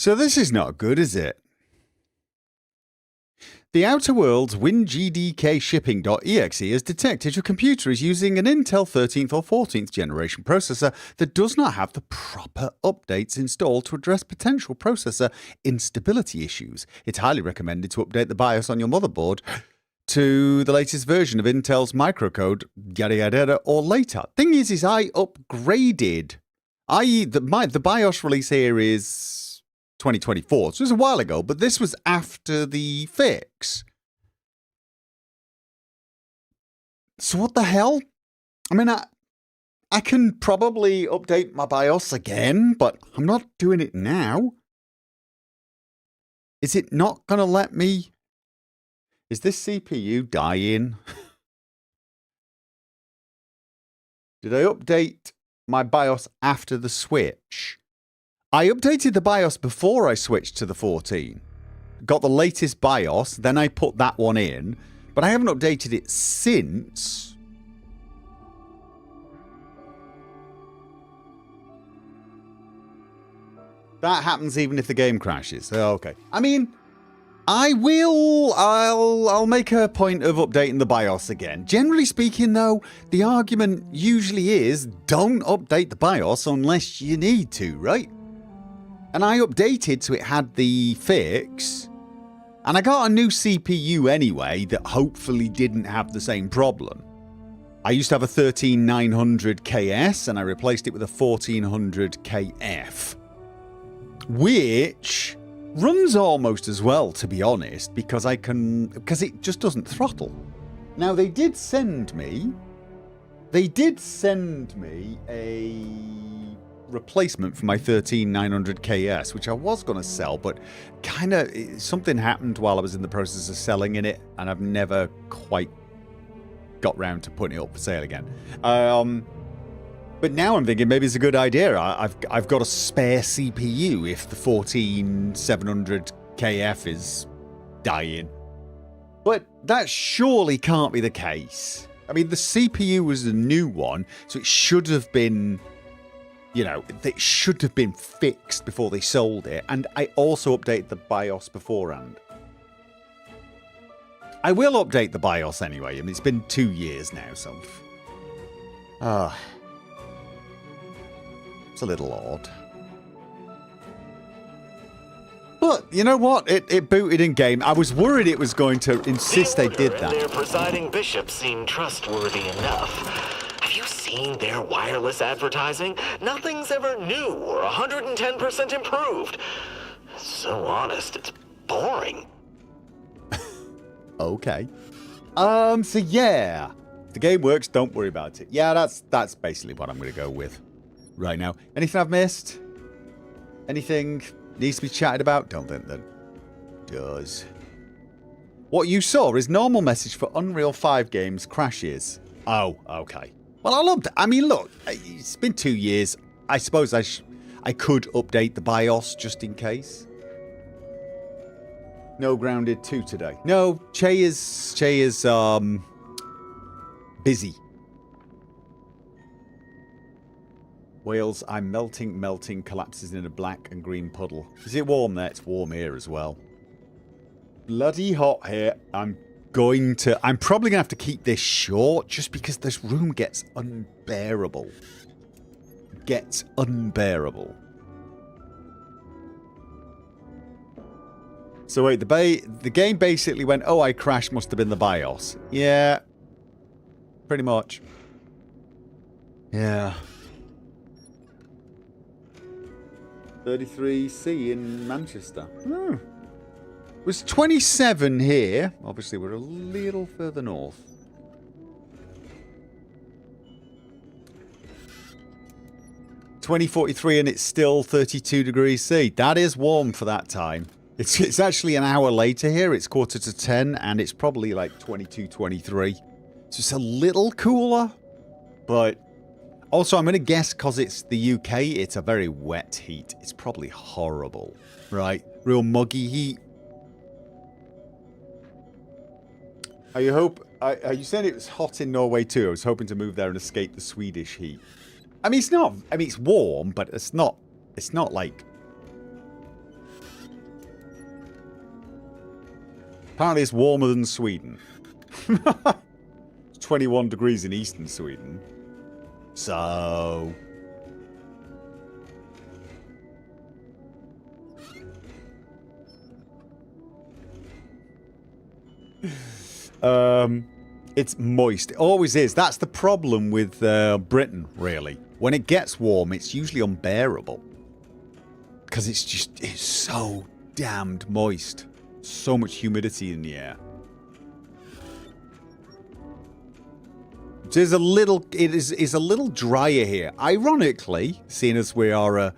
So this is not good, is it? The Outer Worlds WinGDK Shipping.exe has detected your computer is using an Intel 13th or 14th generation processor that does not have the proper updates installed to address potential processor instability issues. It's highly recommended to update the BIOS on your motherboard to the latest version of Intel's microcode, yada yada yada, or later. Thing is I upgraded. The BIOS release here is 2024, so it was a while ago, but this was after the fix. So what the hell? I mean, I can probably update my BIOS again, but I'm not doing it now. Is it not going to let me? Is this CPU dying? Did I update my BIOS after the switch? I updated the BIOS before I switched to the 14. Got the latest BIOS, then I put that one in, but I haven't updated it since. That happens even if the game crashes. Okay. I mean, I'll make a point of updating the BIOS again. Generally speaking, though, the argument usually is don't update the BIOS unless you need to, right? And I updated so it had the fix. And I got a new CPU anyway that hopefully didn't have the same problem. I used to have a 13900KS and I replaced it with a 1400KF. Which runs almost as well, to be honest, because it just doesn't throttle. Now they did send me a replacement for my 13900KS, which I was going to sell, but kind of something happened while I was in the process of selling it, and I've never quite got round to putting it up for sale again. But now I'm thinking maybe it's a good idea. I've got a spare CPU if the 14700KF is dying. But that surely can't be the case. I mean, the CPU was a new one, so it should have been, it should have been fixed before they sold it. And I also updated the BIOS beforehand. I will update the BIOS anyway. I mean, it's been 2 years now, so... it's a little odd. But, you know what? It booted in game. I was worried it was going to insist they did that. Their presiding bishop seem trustworthy enough. Have you seen their wireless advertising? Nothing's ever new or 110% improved. So honest, it's boring. Okay. So yeah. If the game works, don't worry about it. Yeah, that's basically what I'm going to go with right now. Anything I've missed? Anything needs to be chatted about? Don't think that does. What you saw is normal message for Unreal 5 games crashes. Oh, okay. Well, I mean, look, it's been 2 years. I suppose I could update the BIOS just in case. No Grounded 2 today. No, Che is busy. Wales, I'm melting, collapses in a black and green puddle. Is it warm there? It's warm here as well. Bloody hot here. I'm probably going to have to keep this short just because this room gets unbearable. Gets unbearable. So wait, the game basically went, oh, I crashed, must have been the BIOS. Yeah. Pretty much. Yeah. 33C in Manchester. Hmm. It was 27 here. Obviously, we're a little further north. .43 and it's still 32 degrees C. That is warm for that time. It's actually an hour later here. It's 9:45 and it's probably like 22, 23. So it's a little cooler. But also I'm going to guess because it's the UK, it's a very wet heat. It's probably horrible. Right? Real muggy heat. Are you saying it was hot in Norway too? I was hoping to move there and escape the Swedish heat. I mean, it's not. I mean, it's warm, but it's not like Apparently it's warmer than Sweden. It's 21 degrees in eastern Sweden. So... it's moist. It always is. That's the problem with Britain, really. When it gets warm, it's usually unbearable. Because it's so damned moist. So much humidity in the air. It is a little drier here. Ironically, seeing as we are a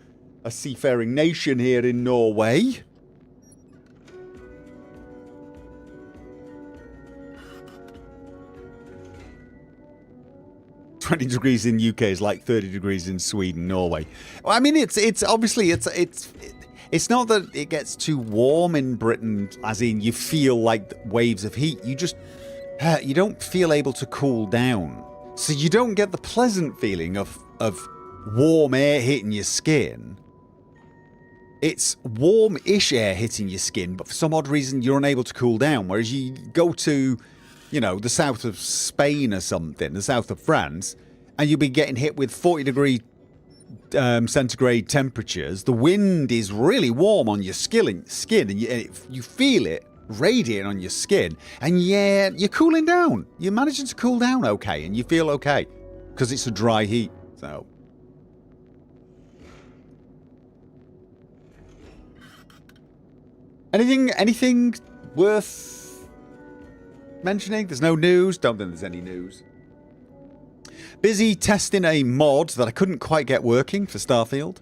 seafaring nation here in Norway. $20 degrees in UK is like 30 degrees in Sweden, Norway. Well, I mean, it's obviously it's not that it gets too warm in Britain, as in you feel like waves of heat. You don't feel able to cool down, so you don't get the pleasant feeling of warm air hitting your skin. It's warm-ish air hitting your skin, but for some odd reason you're unable to cool down. Whereas you go to, you know, the south of Spain or something, the south of France, and you'll be getting hit with 40-degree centigrade temperatures. The wind is really warm on your skin, and you feel it radiating on your skin. And yeah, you're cooling down. You're managing to cool down okay, and you feel okay because it's a dry heat. So. Anything worth mentioning? There's no news. Don't think there's any news. Busy testing a mod that I couldn't quite get working for Starfield.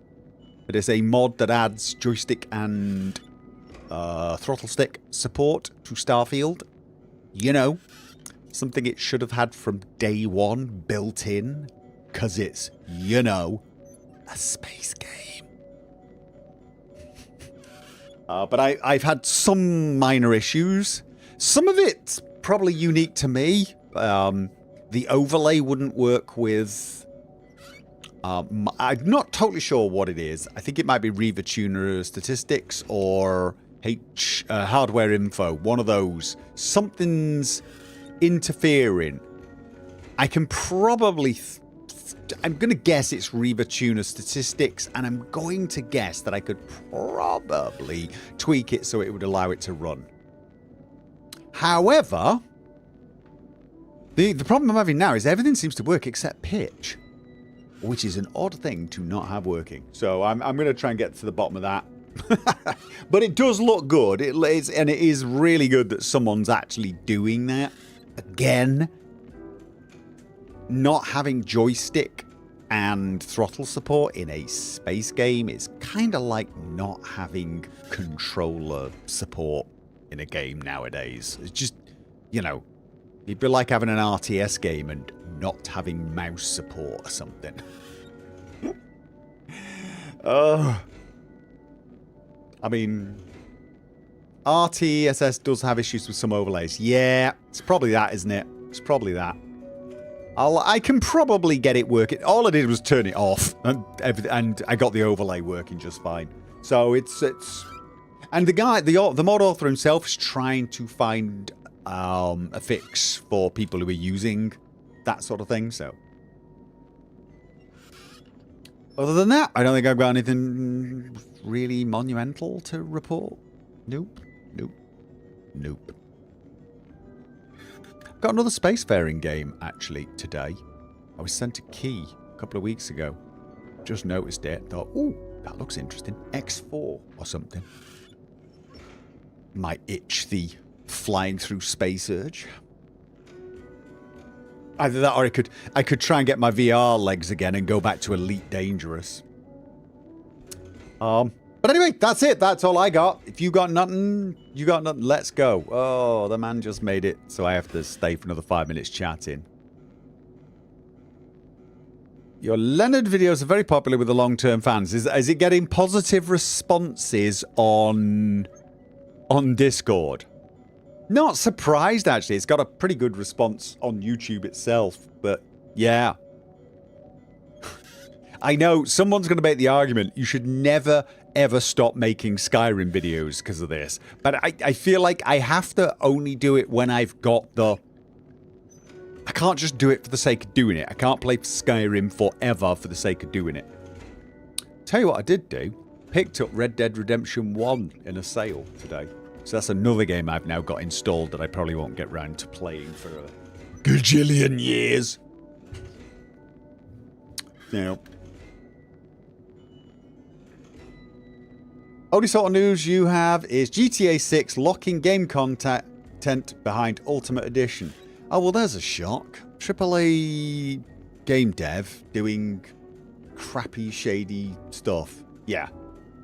It is a mod that adds joystick and throttle stick support to Starfield. You know, something it should have had from day one built in, because it's, you know, a space game. But I've had some minor issues. Some of it's probably unique to me. The overlay wouldn't work with... I'm not totally sure what it is. I think it might be Reaver Tuner statistics or hardware info. One of those. Something's interfering. I can probably... I'm going to guess it's Reaver Tuner statistics, and I'm going to guess that I could probably tweak it so it would allow it to run. However, the problem I'm having now is everything seems to work except pitch, which is an odd thing to not have working. So I'm going to try and get to the bottom of that. But it does look good. It is really good that someone's actually doing that. Again, not having joystick and throttle support in a space game is kind of like not having controller support in a game nowadays. It's just, you know, it'd be like having an RTS game and not having mouse support or something. I mean, RTSS does have issues with some overlays. Yeah, it's probably that, isn't it? It's probably that. I can probably get it working. All I did was turn it off, and I got the overlay working just fine. So it's and the guy, the mod author himself, is trying to find a fix for people who are using that sort of thing. So other than that, I don't think I've got anything really monumental to report. Nope. Got another spacefaring game, actually, today. I was sent a key a couple of weeks ago. Just noticed it. Thought, ooh, that looks interesting. X4 or something. Might itch the flying through space urge. Either that or I could try and get my VR legs again and go back to Elite Dangerous. But anyway, that's it. That's all I got. If you got nothing, you got nothing. Let's go. Oh, the man just made it, so I have to stay for another 5 minutes chatting. Your Leonard videos are very popular with the long-term fans. Is it getting positive responses on Discord? Not surprised, actually. It's got a pretty good response on YouTube itself, but yeah. I know someone's going to make the argument you should never, ever stop making Skyrim videos because of this. But I feel like I have to only do it when I've got the... I can't just do it for the sake of doing it. I can't play Skyrim forever for the sake of doing it. Tell you what I did do. Picked up Red Dead Redemption 1 in a sale today. So that's another game I've now got installed that I probably won't get round to playing for a gajillion years. Now, only sort of news you have is GTA 6 locking game content behind Ultimate Edition. Oh, well, there's a shock. AAA game dev doing crappy, shady stuff. Yeah.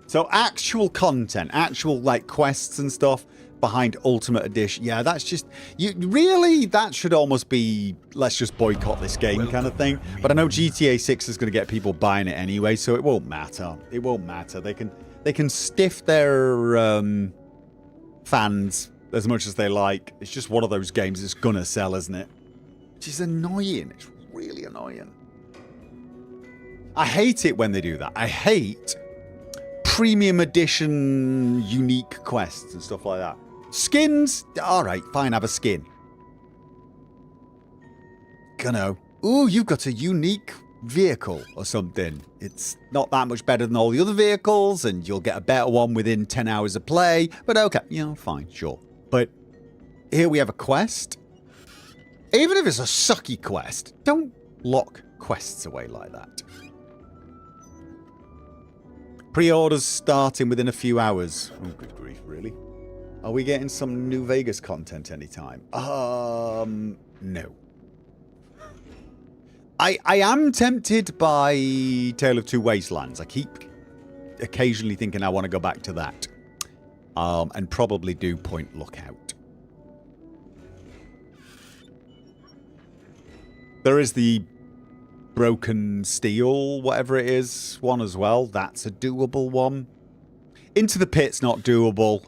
So actual content, actual like quests and stuff behind Ultimate Edition. Yeah, that's just... really, that should almost be, let's just boycott this game kind of thing. But I know GTA 6 is going to get people buying it anyway, so it won't matter. It won't matter. They can stiff their fans as much as they like. It's just one of those games that's gonna sell, isn't it? Which is annoying. It's really annoying. I hate it when they do that. I hate premium edition unique quests and stuff like that. Skins? Alright, fine, have a skin. Gonna... Ooh, you've got a unique vehicle or something. It's not that much better than all the other vehicles, and you'll get a better one within 10 hours of play. But okay, you know, fine, sure. But here we have a quest. Even if it's a sucky quest, don't lock quests away like that. Pre-orders starting within a few hours. Oh, good grief, really? Are we getting some New Vegas content anytime? No. I am tempted by Tale of Two Wastelands. I keep occasionally thinking I want to go back to that. And probably do Point Lookout. There is the Broken Steel, whatever it is, one as well. That's a doable one. Into the Pit's not doable.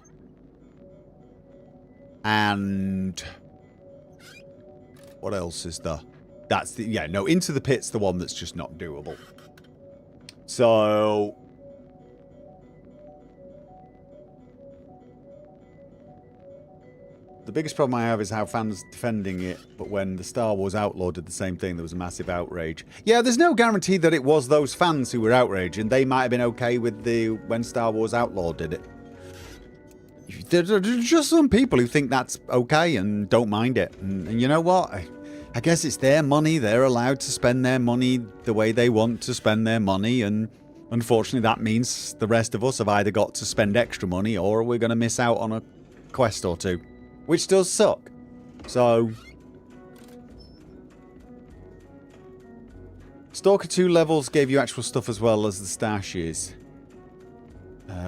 And... what else is there? That's the... yeah, no, Into the Pit's the one that's just not doable. So... the biggest problem I have is how fans defending it, but when the Star Wars Outlaw did the same thing, there was a massive outrage. Yeah, there's no guarantee that it was those fans who were outraged, and they might have been okay with the when Star Wars Outlaw did it. There are just some people who think that's okay and don't mind it. And you know what? I guess it's their money. They're allowed to spend their money the way they want to spend their money, and unfortunately that means the rest of us have either got to spend extra money or we're going to miss out on a quest or two. Which does suck. So... Stalker 2 levels gave you actual stuff as well as the stashes.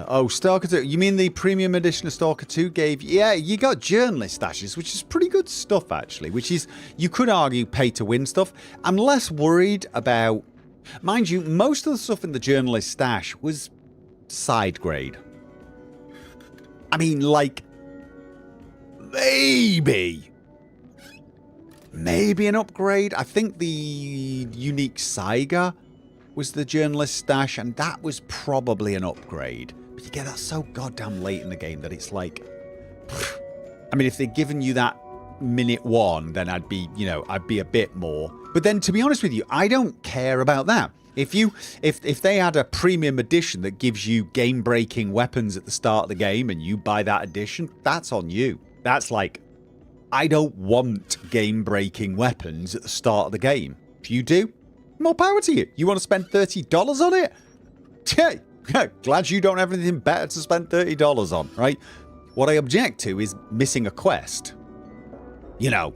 Oh, Stalker 2. You mean the premium edition of Stalker 2 gave... yeah, you got journalist stashes, which is pretty good stuff, actually. Which is, you could argue, pay-to-win stuff. I'm less worried about... mind you, most of the stuff in the journalist stash was side grade. I mean, like... maybe an upgrade. I think the unique Saiga was the journalist stash, and that was probably an upgrade. But you get that so goddamn late in the game that it's like... I mean, if they'd given you that minute one, then I'd be, you know, I'd be a bit more. But then, to be honest with you, I don't care about that. If they had a premium edition that gives you game-breaking weapons at the start of the game and you buy that edition, that's on you. That's like, I don't want game-breaking weapons at the start of the game. If you do, more power to you. You want to spend $30 on it? Yeah, glad you don't have anything better to spend $30 on, right? What I object to is missing a quest. You know,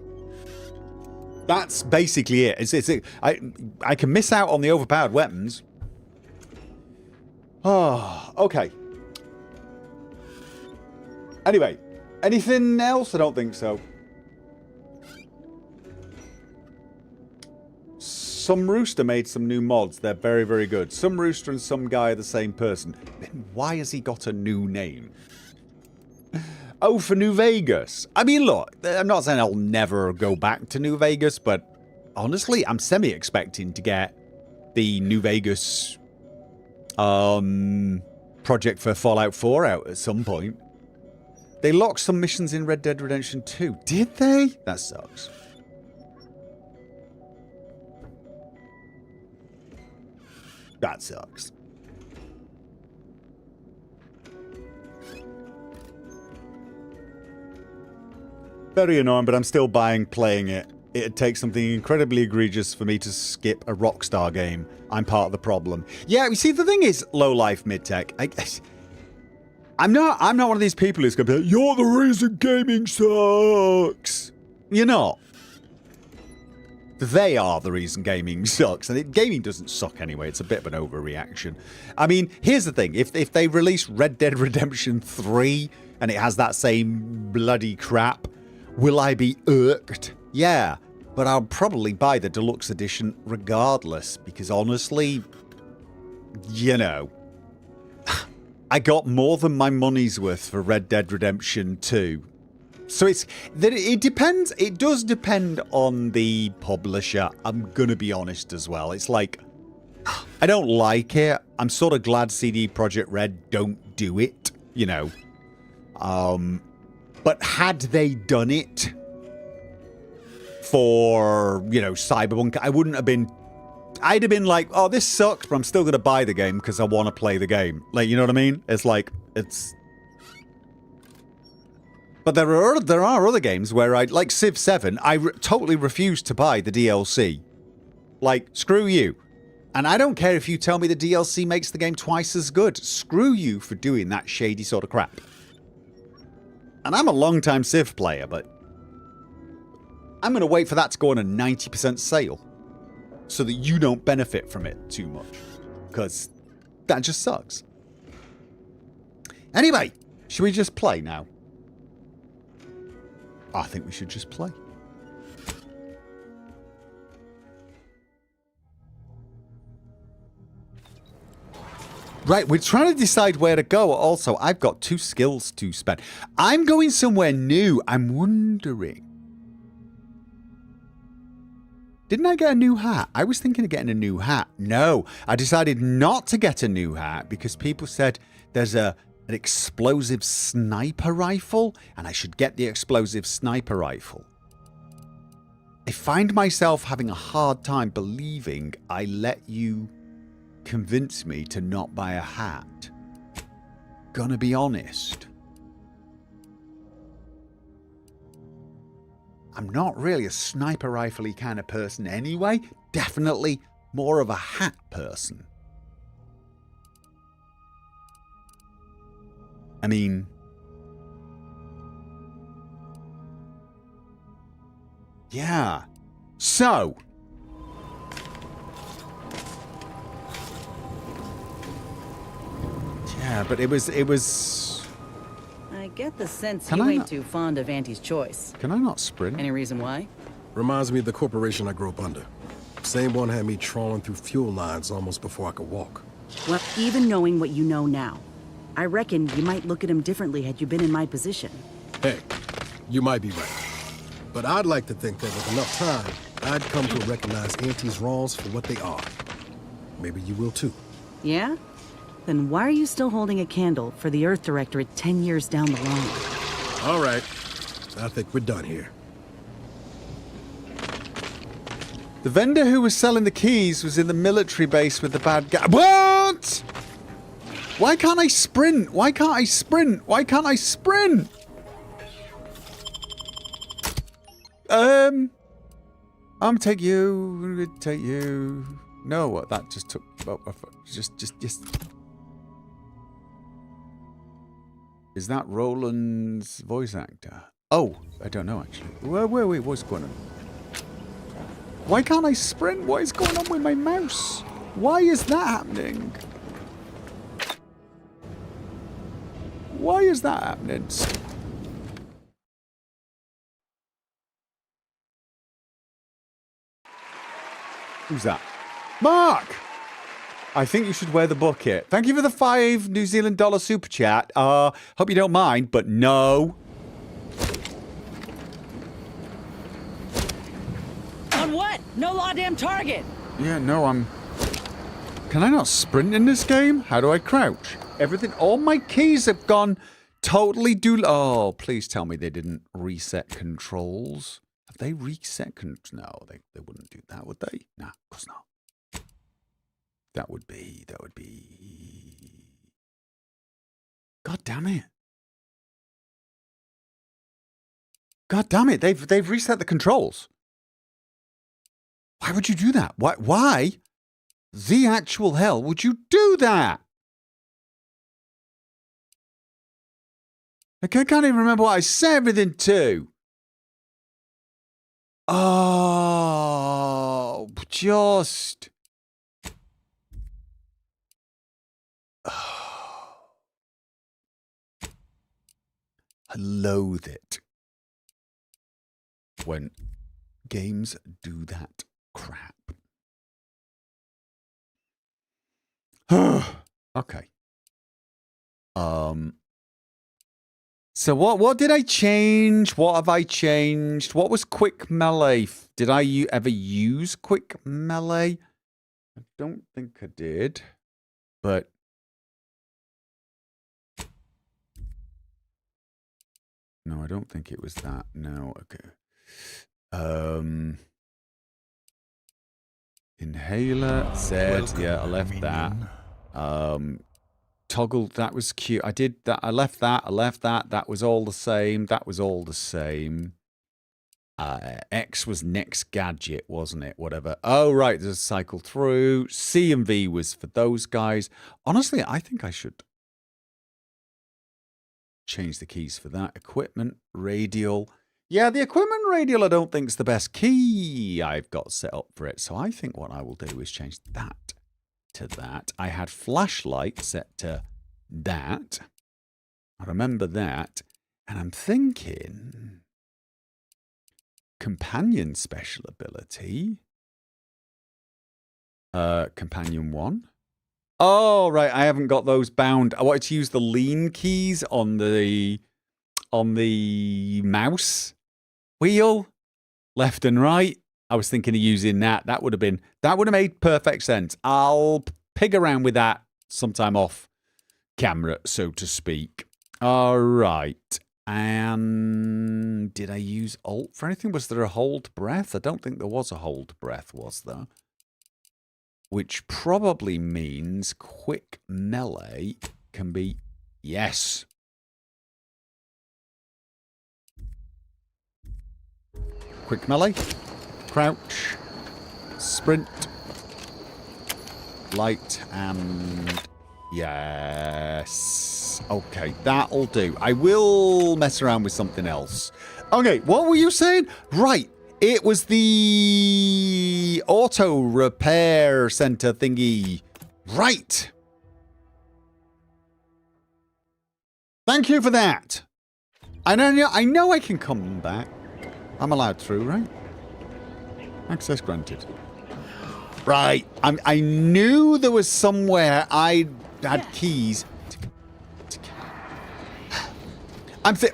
that's basically it. I can miss out on the overpowered weapons. Oh, okay. Anyway. Anything else? I don't think so. Some Rooster made some new mods. They're very, very good. Some Rooster and Some Guy are the same person. Then why has he got a new name? Oh, for New Vegas. I mean, look, I'm not saying I'll never go back to New Vegas, but honestly, I'm semi-expecting to get the New Vegas project for Fallout 4 out at some point. They locked some missions in Red Dead Redemption 2. Did they? That sucks. That sucks. Very annoying, but I'm still playing it. It'd take something incredibly egregious for me to skip a Rockstar game. I'm part of the problem. Yeah, you see, the thing is, low life mid-tech. I'm not one of these people who's going to be like, you're the reason gaming sucks. You're not. They are the reason gaming sucks. And gaming doesn't suck anyway. It's a bit of an overreaction. I mean, here's the thing. If they release Red Dead Redemption 3 and it has that same bloody crap, will I be irked? Yeah. But I'll probably buy the deluxe edition regardless. Because honestly, you know, I got more than my money's worth for Red Dead Redemption 2. So it depends. It does depend on the publisher. I'm going to be honest as well. It's like, I don't like it. I'm sort of glad CD Projekt Red don't do it, you know. But had they done it for, you know, Cyberpunk, I wouldn't have been... I'd have been like, oh, this sucks, but I'm still going to buy the game because I want to play the game. Like, you know what I mean? It's like, it's... But there are other games where like Civ 7, I totally refuse to buy the DLC. Like, screw you. And I don't care if you tell me the DLC makes the game twice as good. Screw you for doing that shady sort of crap. And I'm a long-time Civ player, but I'm going to wait for that to go on a 90% sale so that you don't benefit from it too much. Because that just sucks. Anyway, should we just play now? I think we should just play. Right, we're trying to decide where to go. Also, I've got 2 skills to spend. I'm going somewhere new. I'm wondering. Didn't I get a new hat? I was thinking of getting a new hat. No, I decided not to get a new hat because people said there's an explosive sniper rifle and I should get the explosive sniper rifle. I find myself having a hard time believing I let you convince me to not buy a hat. Gonna be honest. I'm not really a sniper rifle-y kind of person anyway. Definitely more of a hat person. I mean... yeah. So... yeah, but it was... I get the sense you ain't too fond of Auntie's choice. Can I not sprint? Any reason why? Reminds me of the corporation I grew up under. Same one had me trawling through fuel lines almost before I could walk. Well, even knowing what you know now, I reckon you might look at him differently had you been in my position. Hey, you might be right. But I'd like to think that with enough time, I'd come to recognize Auntie's wrongs for what they are. Maybe you will too. Yeah? Then why are you still holding a candle for the Earth Directorate 10 years down the line? All right. I think we're done here. The vendor who was selling the keys was in the military base with the bad guy. What? Why can't I sprint? Why can't I sprint? Why can't I sprint? I'm gonna take you. I'm gonna take you. No, what? That just took. Just. Is that Roland's voice actor? Oh, I don't know actually. Wait, what's going on? Why can't I sprint? What is going on with my mouse? Why is that happening? Why is that happening? Who's that? Mark! I think you should wear the bucket. Thank you for the $5 New Zealand dollar super chat. Hope you don't mind, but no. On what? No law damn target! Yeah, no, I'm Can I not sprint in this game? How do I crouch? Everything, all my keys have gone totally Oh, please tell me they didn't reset controls. Have they reset controls? No, they wouldn't do that, would they? No, of course not. That would be. God damn it. God damn it, they've reset the controls. Why would you do that? Why the actual hell would you do that? I can't even remember what I said everything to. Oh, just. Oh. I loathe it when games do that crap. Okay. So what did I change? What have I changed? What was quick melee? Did I ever use quick melee? I don't think I did. But no, I don't think it was that. No, okay. Inhaler, Z, yeah, I left that. Toggle, that was cute. I did that. I left that. That was all the same. X was next gadget, wasn't it? Whatever. Oh, right. There's a cycle through. C and V was for those guys. Honestly, I think I should change the keys for that. Equipment, radial. Yeah, the equipment radial I don't think is the best key I've got set up for it. So I think what I will do is change that to that. I had flashlight set to that. I remember that. And I'm thinking companion special ability. Companion 1. Oh, right. I haven't got those bound. I wanted to use the lean keys on the mouse wheel, left and right. I was thinking of using that. That would have made perfect sense. I'll pig around with that sometime off camera, so to speak. All right. And did I use Alt for anything? Was there a hold breath? I don't think there was a hold breath, was there? Which probably means quick melee can be yes. Quick melee, crouch, sprint, light, and yes. Okay, that'll do. I will mess around with something else. Okay, what were you saying? Right, it was the auto repair center thingy. Right. Thank you for that. I know I can come back. I'm allowed through, right? Access granted. Right. I knew there was somewhere I had keys.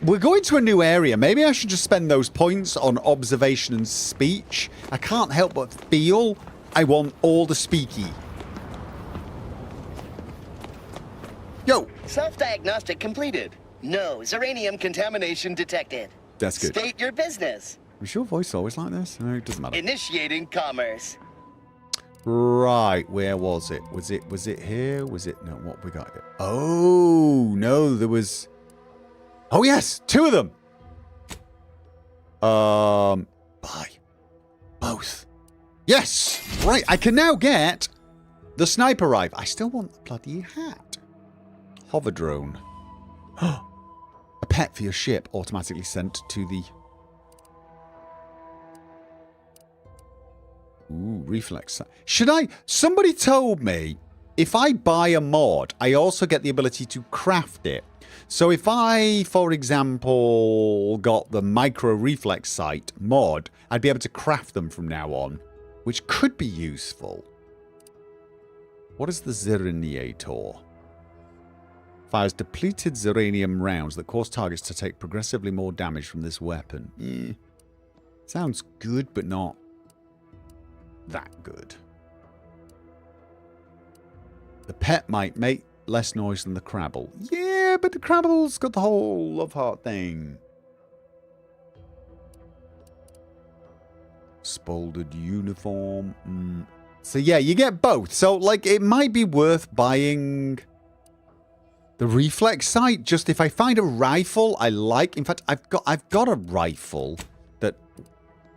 We're going to a new area. Maybe I should just spend those points on observation and speech. I can't help but feel I want all the speaky. Yo. Self-diagnostic completed. No Zeranium contamination detected. That's good. State your business. Was your voice always like this? No, it doesn't matter. Initiating commerce. Right, where was it? Was it here? Was it no? What we got here? Oh no, there was. Oh yes, 2 of them. Buy both. Yes, right. I can now get the sniper rifle. I still want the bloody hat. Hover drone. A pet for your ship automatically sent to the. Ooh, reflex. Should I? Somebody told me if I buy a mod, I also get the ability to craft it. So if I, for example, got the micro reflex sight mod, I'd be able to craft them from now on, which could be useful. What is the Zeraniator? Fires depleted Zeranium rounds that cause targets to take progressively more damage from this weapon. Sounds good, but not that good. The pet might make less noise than the Crabble. Yeah, but the Crabble's got the whole love heart thing. Spalded uniform. So yeah, you get both. So like, it might be worth buying the reflex sight. Just if I find a rifle I like. In fact, I've got a rifle that.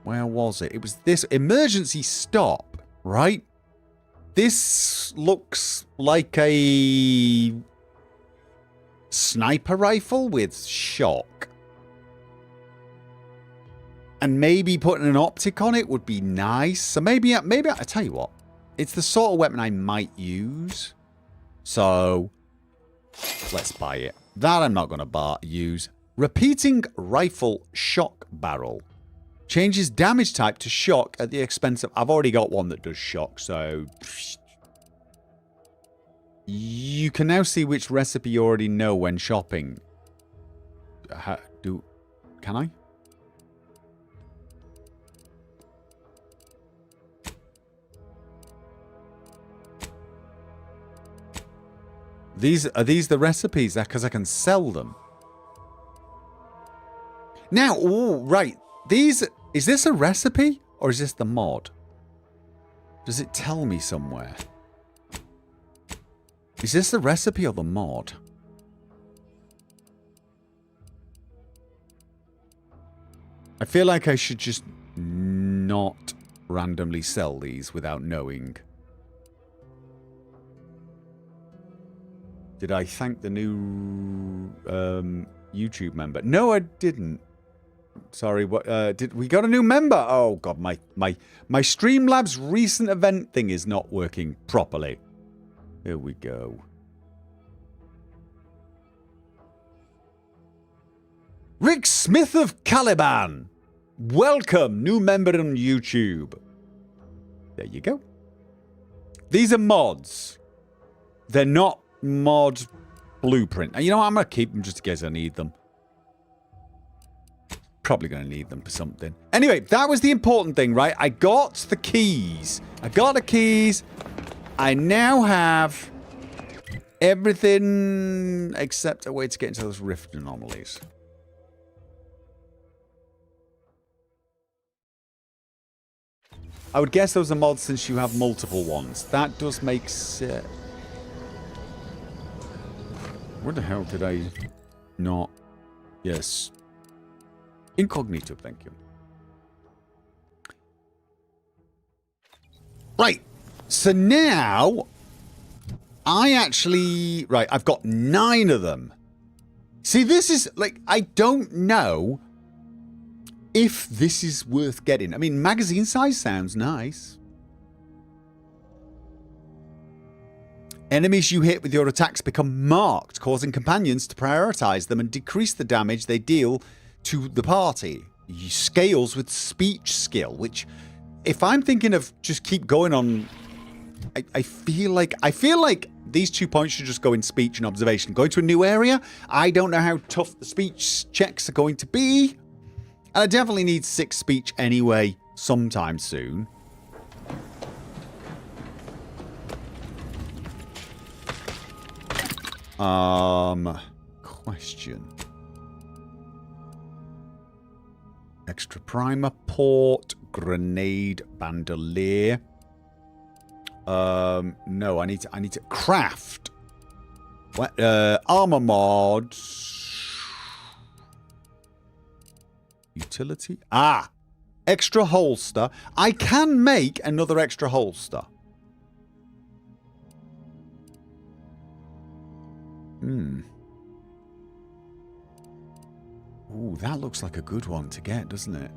Where was it? It was this emergency stop, right? This looks like a sniper rifle with shock. And maybe putting an optic on it would be nice. So maybe I tell you what. It's the sort of weapon I might use. So let's buy it. That I'm not going to use. Repeating rifle shock barrel. Changes damage type to shock at the expense of... I've already got one that does shock, so... You can now see which recipe you already know when shopping. Can I? Are these the recipes? Because I can sell them. Now, oh, right. Is this a recipe or is this the mod? Does it tell me somewhere? Is this the recipe or the mod? I feel like I should just not randomly sell these without knowing. Did I thank the new YouTube member? No, I didn't. Sorry, what did we got a new member? Oh god, my Streamlabs recent event thing is not working properly. Here we go. Rick Smith of Caliban. Welcome, new member on YouTube. There you go. These are mods. They're not mod blueprint. And you know what? I'm going to keep them just in case I need them. Probably going to need them for something. Anyway, that was the important thing, right? I got the keys. I now have everything except a way to get into those rift anomalies. I would guess those are mods since you have multiple ones. That does make sense. Where the hell did I not? Yes. Incognito, thank you. Right. So now, right, I've got 9 of them. See, this is, like, I don't know if this is worth getting. I mean, magazine size sounds nice. Enemies you hit with your attacks become marked, causing companions to prioritize them and decrease the damage they deal to the party. Scales with speech skill, which, if I'm thinking of just keep going on, I feel like these 2 points should just go in speech and observation. Going to a new area, I don't know how tough the speech checks are going to be. And I definitely need 6 speech anyway, sometime soon. Question. Extra primer, port, grenade, bandolier. No, I need to craft. What? Armor mod. Utility. Extra holster. I can make another extra holster. Ooh, that looks like a good one to get, doesn't it?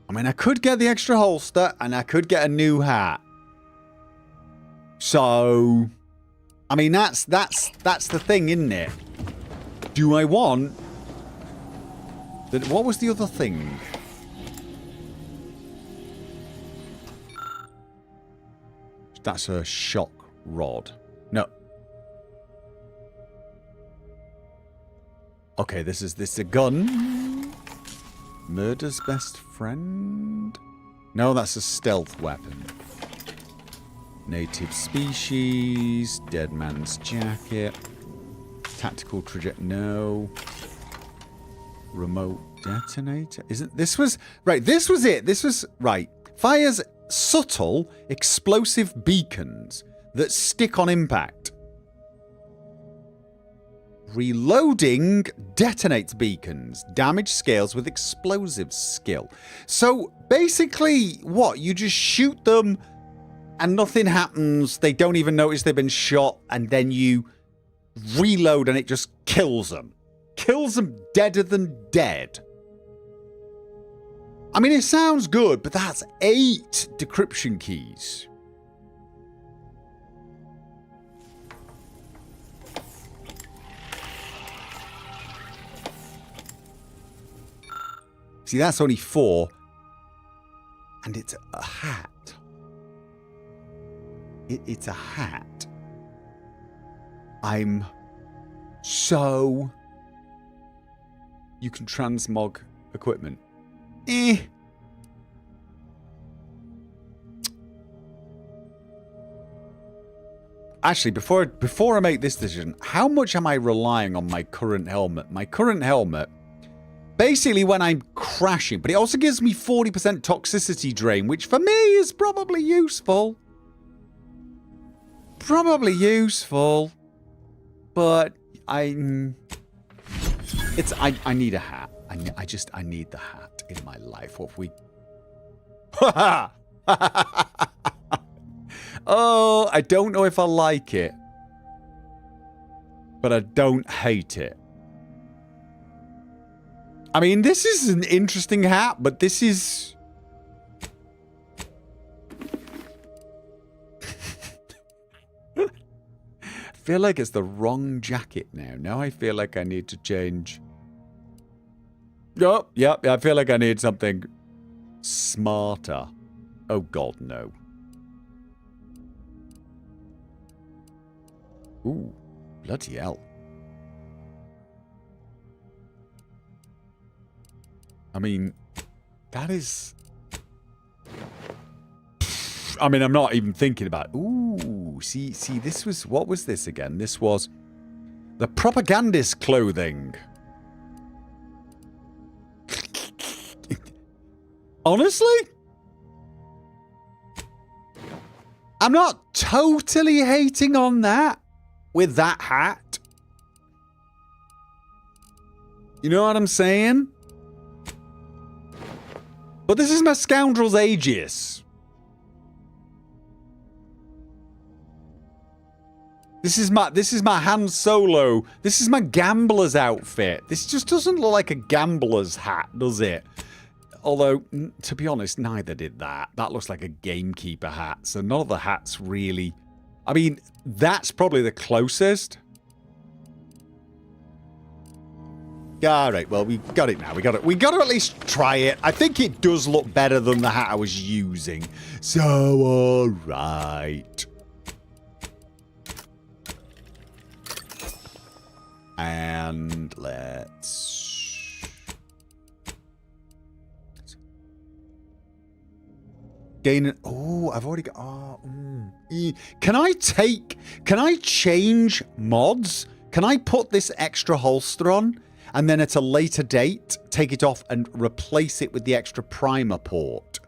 I mean, I could get the extra holster and I could get a new hat. So, I mean, that's the thing, isn't it? Do I want... What was the other thing? That's a shock rod. No. Okay, this is a gun. Murder's best friend? No, that's a stealth weapon. Native species. Dead man's jacket. Tactical trajectory. No. Remote detonator. Isn't this was right? This was it. This was right. Fires subtle explosive beacons that stick on impact. Reloading detonates beacons. Damage scales with explosive skill. So basically, what? You just shoot them and nothing happens. They don't even notice they've been shot, and then you reload and it just kills them. Kills them deader than dead. I mean, it sounds good, but that's 8 decryption keys. See, that's only 4. And it's a hat. It's a hat. I'm so... You can transmog equipment. Actually, before I make this decision, how much am I relying on my current helmet? My current helmet, basically when I'm crashing, but it also gives me 40% toxicity drain, which for me is probably useful. Probably useful. But I need a hat. I need the hat in my life. What if we... Oh, I don't know if I like it. But I don't hate it. I mean, this is an interesting hat, but this is... I feel like it's the wrong jacket now. Now I feel like I need to change... Yep, I feel like I need something smarter. Oh god, no. Ooh, bloody hell. I mean, that is... I mean, I'm not even thinking about... Ooh, see, this was... What was this again? This was the propagandist clothing. Honestly? I'm not totally hating on that with that hat. You know what I'm saying? But this is my Scoundrel's Aegis. This is my Han Solo. This is my gambler's outfit. This just doesn't look like a gambler's hat, does it? Although, to be honest, neither did that. That looks like a gamekeeper hat. So none of the hats really... I mean, that's probably the closest. All right, well, we got it now. We got to at least try it. I think it does look better than the hat I was using. So, all right. And let's... Oh, I've already got... Oh, Can I change mods? Can I put this extra holster on and then at a later date take it off and replace it with the extra primer port?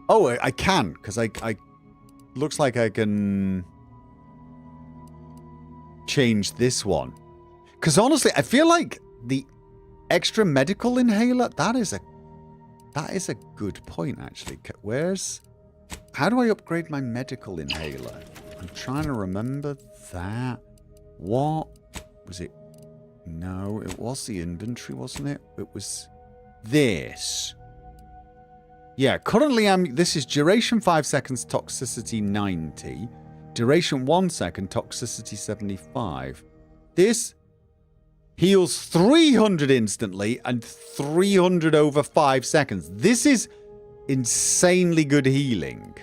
Oh, I can, because I looks like I can change this one. Because honestly, I feel like the extra medical inhaler, that is a good point, actually. How do I upgrade my medical inhaler? I'm trying to remember that. What was it? No, it was the inventory, wasn't it? It was this. Yeah, currently this is duration 5 seconds, toxicity 90. Duration 1 second, toxicity 75. This heals 300 instantly and 300 over 5 seconds. This is insanely good healing.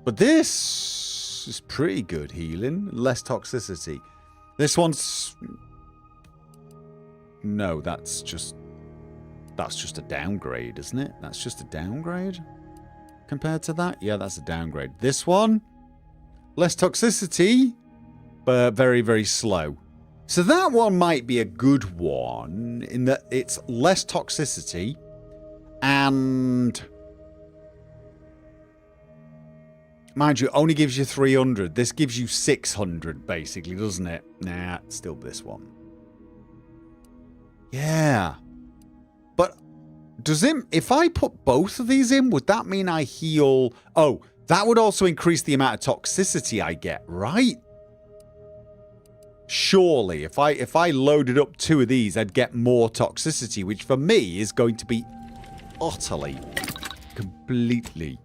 But this... is pretty good healing. Less toxicity. This one's... No, that's just a downgrade, isn't it? That's just a downgrade compared to that. Yeah, that's a downgrade. This one, less toxicity, but very, very slow. So that one might be a good one in that it's less toxicity and, mind you, only gives you 300. This gives you 600 basically, doesn't it? Nah, still this one. Yeah. But does it, if I put both of these in, would that mean I heal? Oh, that would also increase the amount of toxicity I get, right? Surely, if I loaded up 2 of these, I'd get more toxicity, which for me is going to be utterly, completely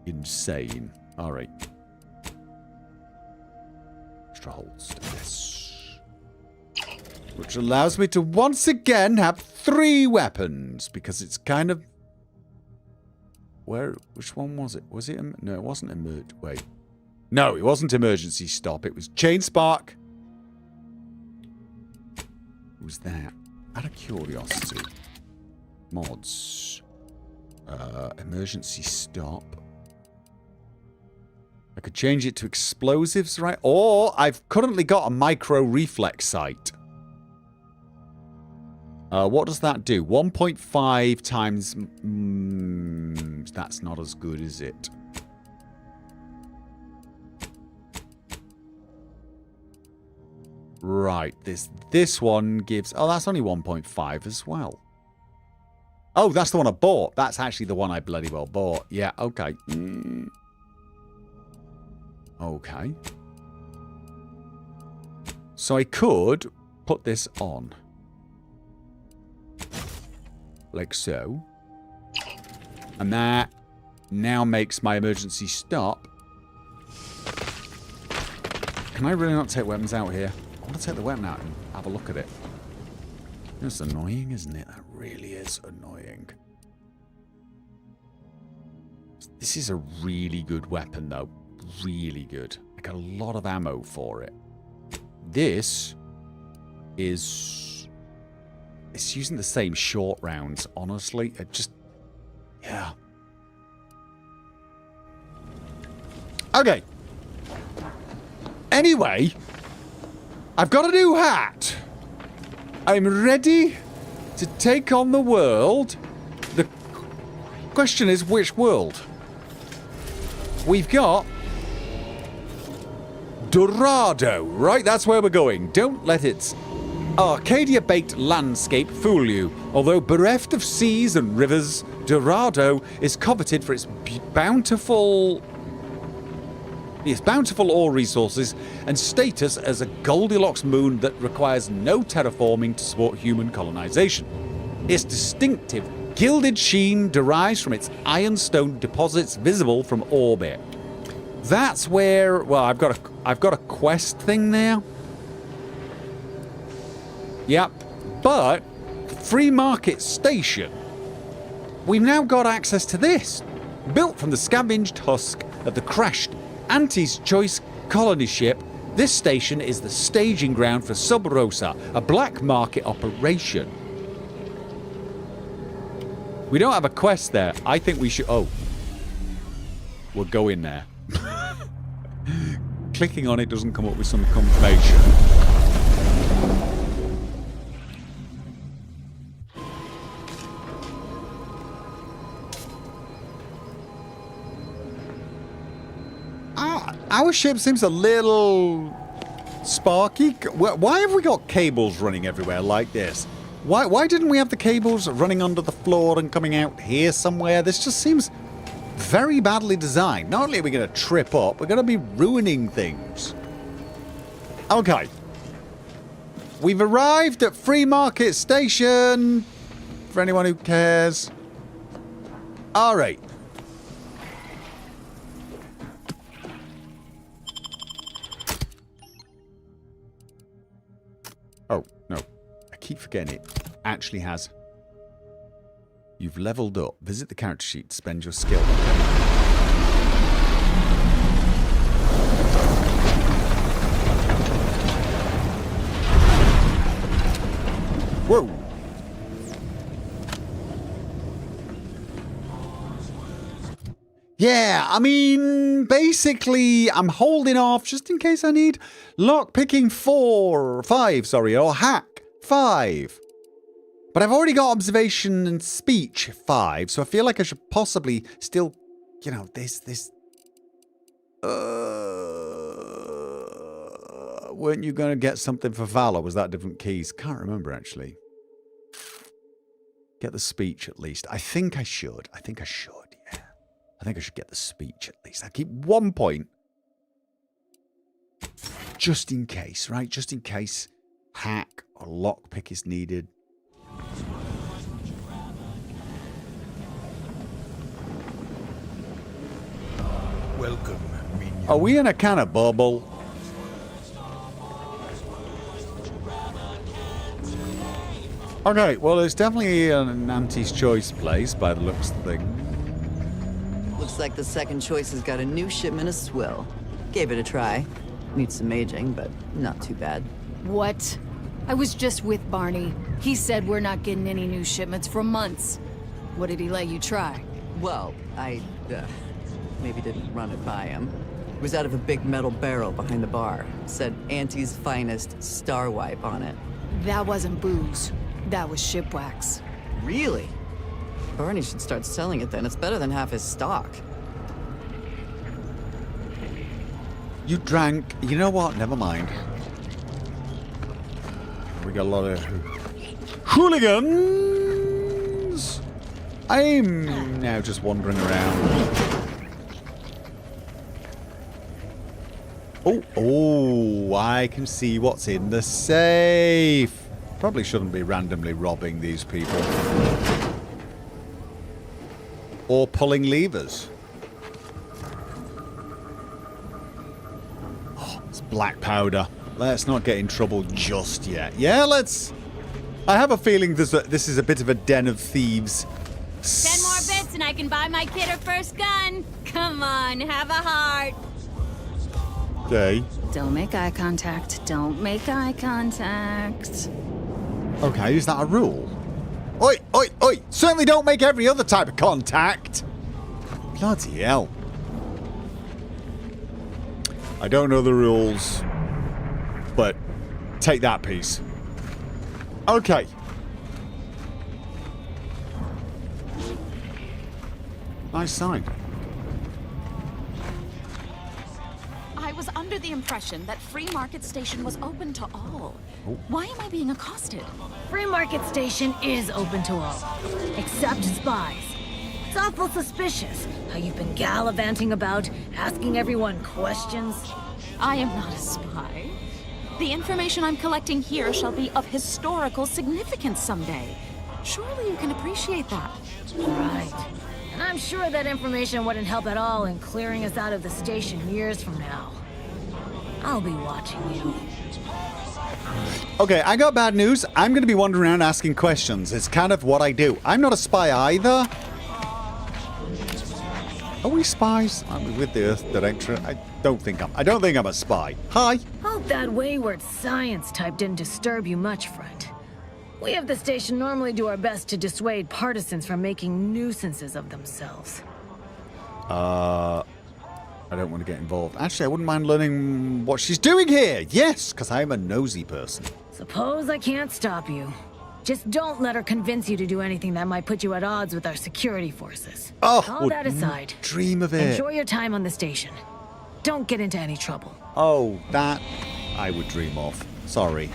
insane. All right. Extra holster. Yes. Which allows me to once again have 3 weapons, because it's kind of... Which one was it? Was it... No, it wasn't wait. No, it wasn't emergency stop. It was chain spark. Who's that? Out of curiosity. Mods. Emergency stop. I could change it to explosives, right? Or I've currently got a micro reflex sight. What does that do? 1.5 times... that's not as good, is it? Right, this one gives... Oh, that's only 1.5 as well. Oh, that's the one I bought. That's actually the one I bloody well bought. Yeah, okay. Okay. So I could put this on. Like so. And that now makes my emergency stop. Can I really not take weapons out here? I want to take the weapon out and have a look at it. It's annoying, isn't it? That really is annoying. This is a really good weapon, though. Really good. I got a lot of ammo for it. This is... It's using the same short rounds, honestly. It just... Yeah. Okay. Anyway, I've got a new hat. I'm ready to take on the world. The question is, which world? We've got Dorado, right? That's where we're going. Don't let its Arcadia-baked landscape fool you. Although bereft of seas and rivers, Dorado is coveted for its bountiful ore resources and status as a Goldilocks moon that requires no terraforming to support human colonization. Its distinctive gilded sheen derives from its ironstone deposits visible from orbit. That's where, well, I've got a quest thing there. Yep, but Free Market Station. We've now got access to this. Built from the scavenged husk of the crashed Anti's Choice colony ship, this station is the staging ground for Sub Rosa, a black market operation. We don't have a quest there. I think we should... Oh. We'll go in there. Clicking on it doesn't come up with some confirmation. Our ship seems a little sparky. Why have we got cables running everywhere like this? Why didn't we have the cables running under the floor and coming out here somewhere? This just seems very badly designed. Not only are we going to trip up, we're going to be ruining things. Okay. We've arrived at Free Market Station. For anyone who cares. All right. Oh, no. I keep forgetting it actually has. You've leveled up. Visit the character sheet to spend your skill. Yeah, I mean, basically, I'm holding off just in case I need lock picking 5, or hack 5. But I've already got observation and speech 5, so I feel like I should possibly still, you know, this. Weren't you going to get something for Valor? Was that different keys? Can't remember, actually. Get the speech, at least. I think I should, yeah. I think I should get the speech, at least. I keep 1 point. Just in case, right? Just in case hack or lockpick is needed. Welcome, minion. Are we in a kind of bubble? Okay, well, it's definitely an Auntie's Choice place by the looks of things. Looks like the second choice has got a new shipment of swill. Gave it a try. Needs some aging, but not too bad. What? I was just with Barney. He said we're not getting any new shipments for months. What did he let you try? Well, I, maybe didn't run it by him. It was out of a big metal barrel behind the bar. Said Auntie's finest star wipe on it. That wasn't booze. That was ship wax. Really? Barney should start selling it then. It's better than half his stock. You drank. You know what? Never mind. We got a lot of hooligans. I'm now just wandering around. Oh, I can see what's in the safe. Probably shouldn't be randomly robbing these people. Or pulling levers. Oh, it's black powder. Let's not get in trouble just yet. Yeah, let's... I have a feeling this is a bit of a den of thieves. 10 more bits and I can buy my kid her first gun. Come on, have a heart. Okay. Don't make eye contact. Don't make eye contact. Okay, is that a rule? Oi, oi, oi! Certainly don't make every other type of contact! Bloody hell. I don't know the rules, but take that piece. Okay. Nice sign. I was under the impression that Free Market Station was open to all. Why am I being accosted? Free Market Station is open to all, except spies. It's awful suspicious how you've been gallivanting about, asking everyone questions. I am not a spy. The information I'm collecting here shall be of historical significance someday. Surely you can appreciate that. Right. And I'm sure that information wouldn't help at all in clearing us out of the station years from now. I'll be watching you. Okay, I got bad news. I'm going to be wandering around asking questions. It's kind of what I do. I'm not a spy either. Are we spies? Are we with the Earth Directorate? I don't think I'm a spy. Hi. Hope that wayward science type didn't disturb you much, friend. We of the station normally do our best to dissuade partisans from making nuisances of themselves. I don't want to get involved. Actually, I wouldn't mind learning what she's doing here. Yes, because I'm a nosy person. Suppose I can't stop you. Just don't let her convince you to do anything that might put you at odds with our security forces. Oh, all that aside, dream of it. Enjoy your time on the station. Don't get into any trouble. Oh, that I would dream of. Sorry.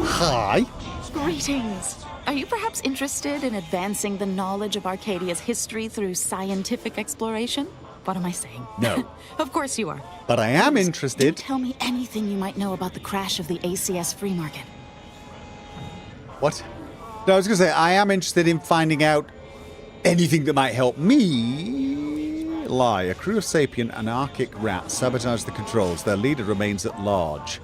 Hi. Greetings. Are you perhaps interested in advancing the knowledge of Arcadia's history through scientific exploration? What am I saying? No. Of course you are. But I am Please, interested. Tell me anything you might know about the crash of the ACS Free Market. What? No, I was going to say, I am interested in finding out anything that might help me. Lie. A crew of sapient anarchic rats sabotaged the controls. Their leader remains at large.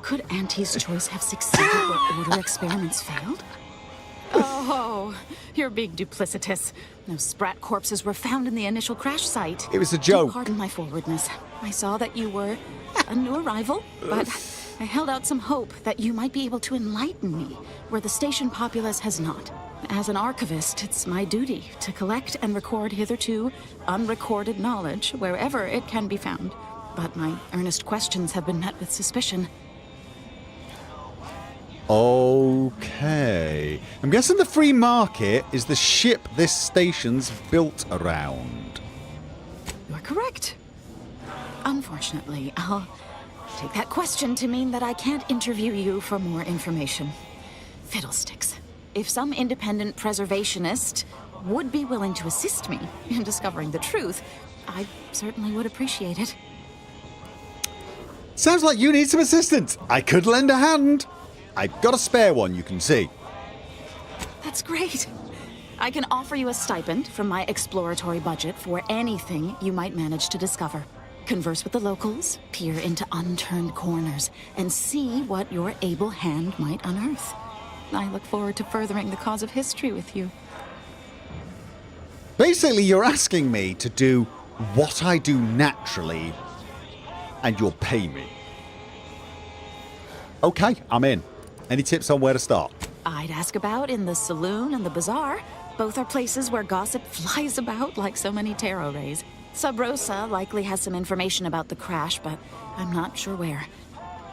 Could Auntie's choice have succeeded where order experiments failed? Oh, you're being duplicitous. No sprat corpses were found in the initial crash site. It was a joke. Do pardon my forwardness. I saw that you were a new arrival, but I held out some hope that you might be able to enlighten me where the station populace has not. As an archivist, it's my duty to collect and record hitherto unrecorded knowledge wherever it can be found. But my earnest questions have been met with suspicion. Okay. I'm guessing the free market is the ship this station's built around. You're correct. Unfortunately, I'll take that question to mean that I can't interview you for more information. Fiddlesticks. If some independent preservationist would be willing to assist me in discovering the truth, I certainly would appreciate it. Sounds like you need some assistance. I could lend a hand. I've got a spare one, you can see. That's great. I can offer you a stipend from my exploratory budget for anything you might manage to discover. Converse with the locals, peer into unturned corners, and see what your able hand might unearth. I look forward to furthering the cause of history with you. Basically, you're asking me to do what I do naturally, and you'll pay me. Okay, I'm in. Any tips on where to start? I'd ask about in the saloon and the bazaar. Both are places where gossip flies about like so many tarot rays. Sub Rosa likely has some information about the crash, but I'm not sure where.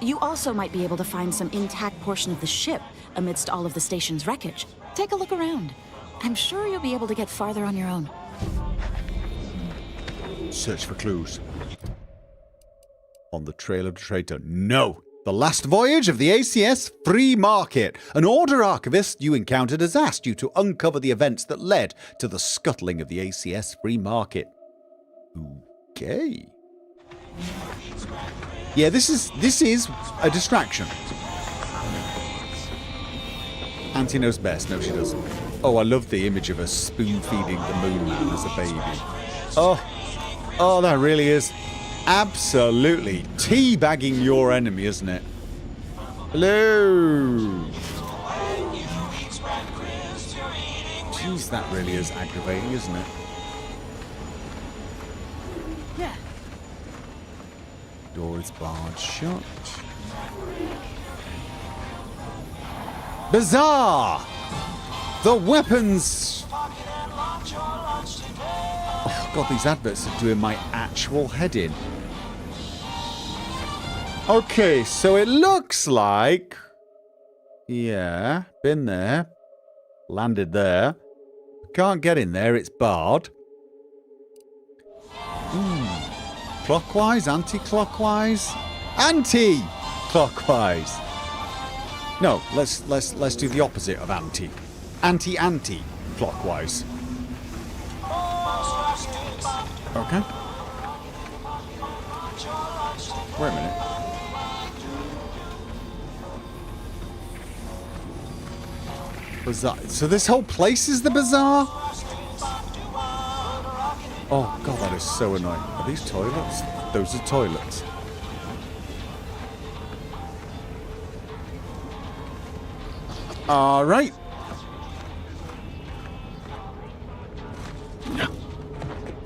You also might be able to find some intact portion of the ship amidst all of the station's wreckage. Take a look around. I'm sure you'll be able to get farther on your own. Search for clues. On the trail of the traitor. No! The last voyage of the ACS Free Market. An Order archivist you encountered has asked you to uncover the events that led to the scuttling of the ACS Free Market. Okay. Yeah, this is a distraction. Auntie knows best. No, she doesn't. Oh, I love the image of her spoon-feeding the moon man as a baby. Oh, that really is absolutely teabagging your enemy, isn't it? Hello. Jeez, that really is aggravating, isn't it? Yeah. Door is barred shut. Bizarre! The weapons! Oh, God, these adverts are doing my actual head in. Okay, so it looks like... Yeah, been there. Landed there. Can't get in there, it's barred. Clockwise, anti-clockwise? Anti-clockwise! No, let's do the opposite of anti. Anti-clockwise. Okay. Wait a minute. Bazaar. So this whole place is the bazaar? Oh God, that is so annoying. Are these toilets? Those are toilets. All right.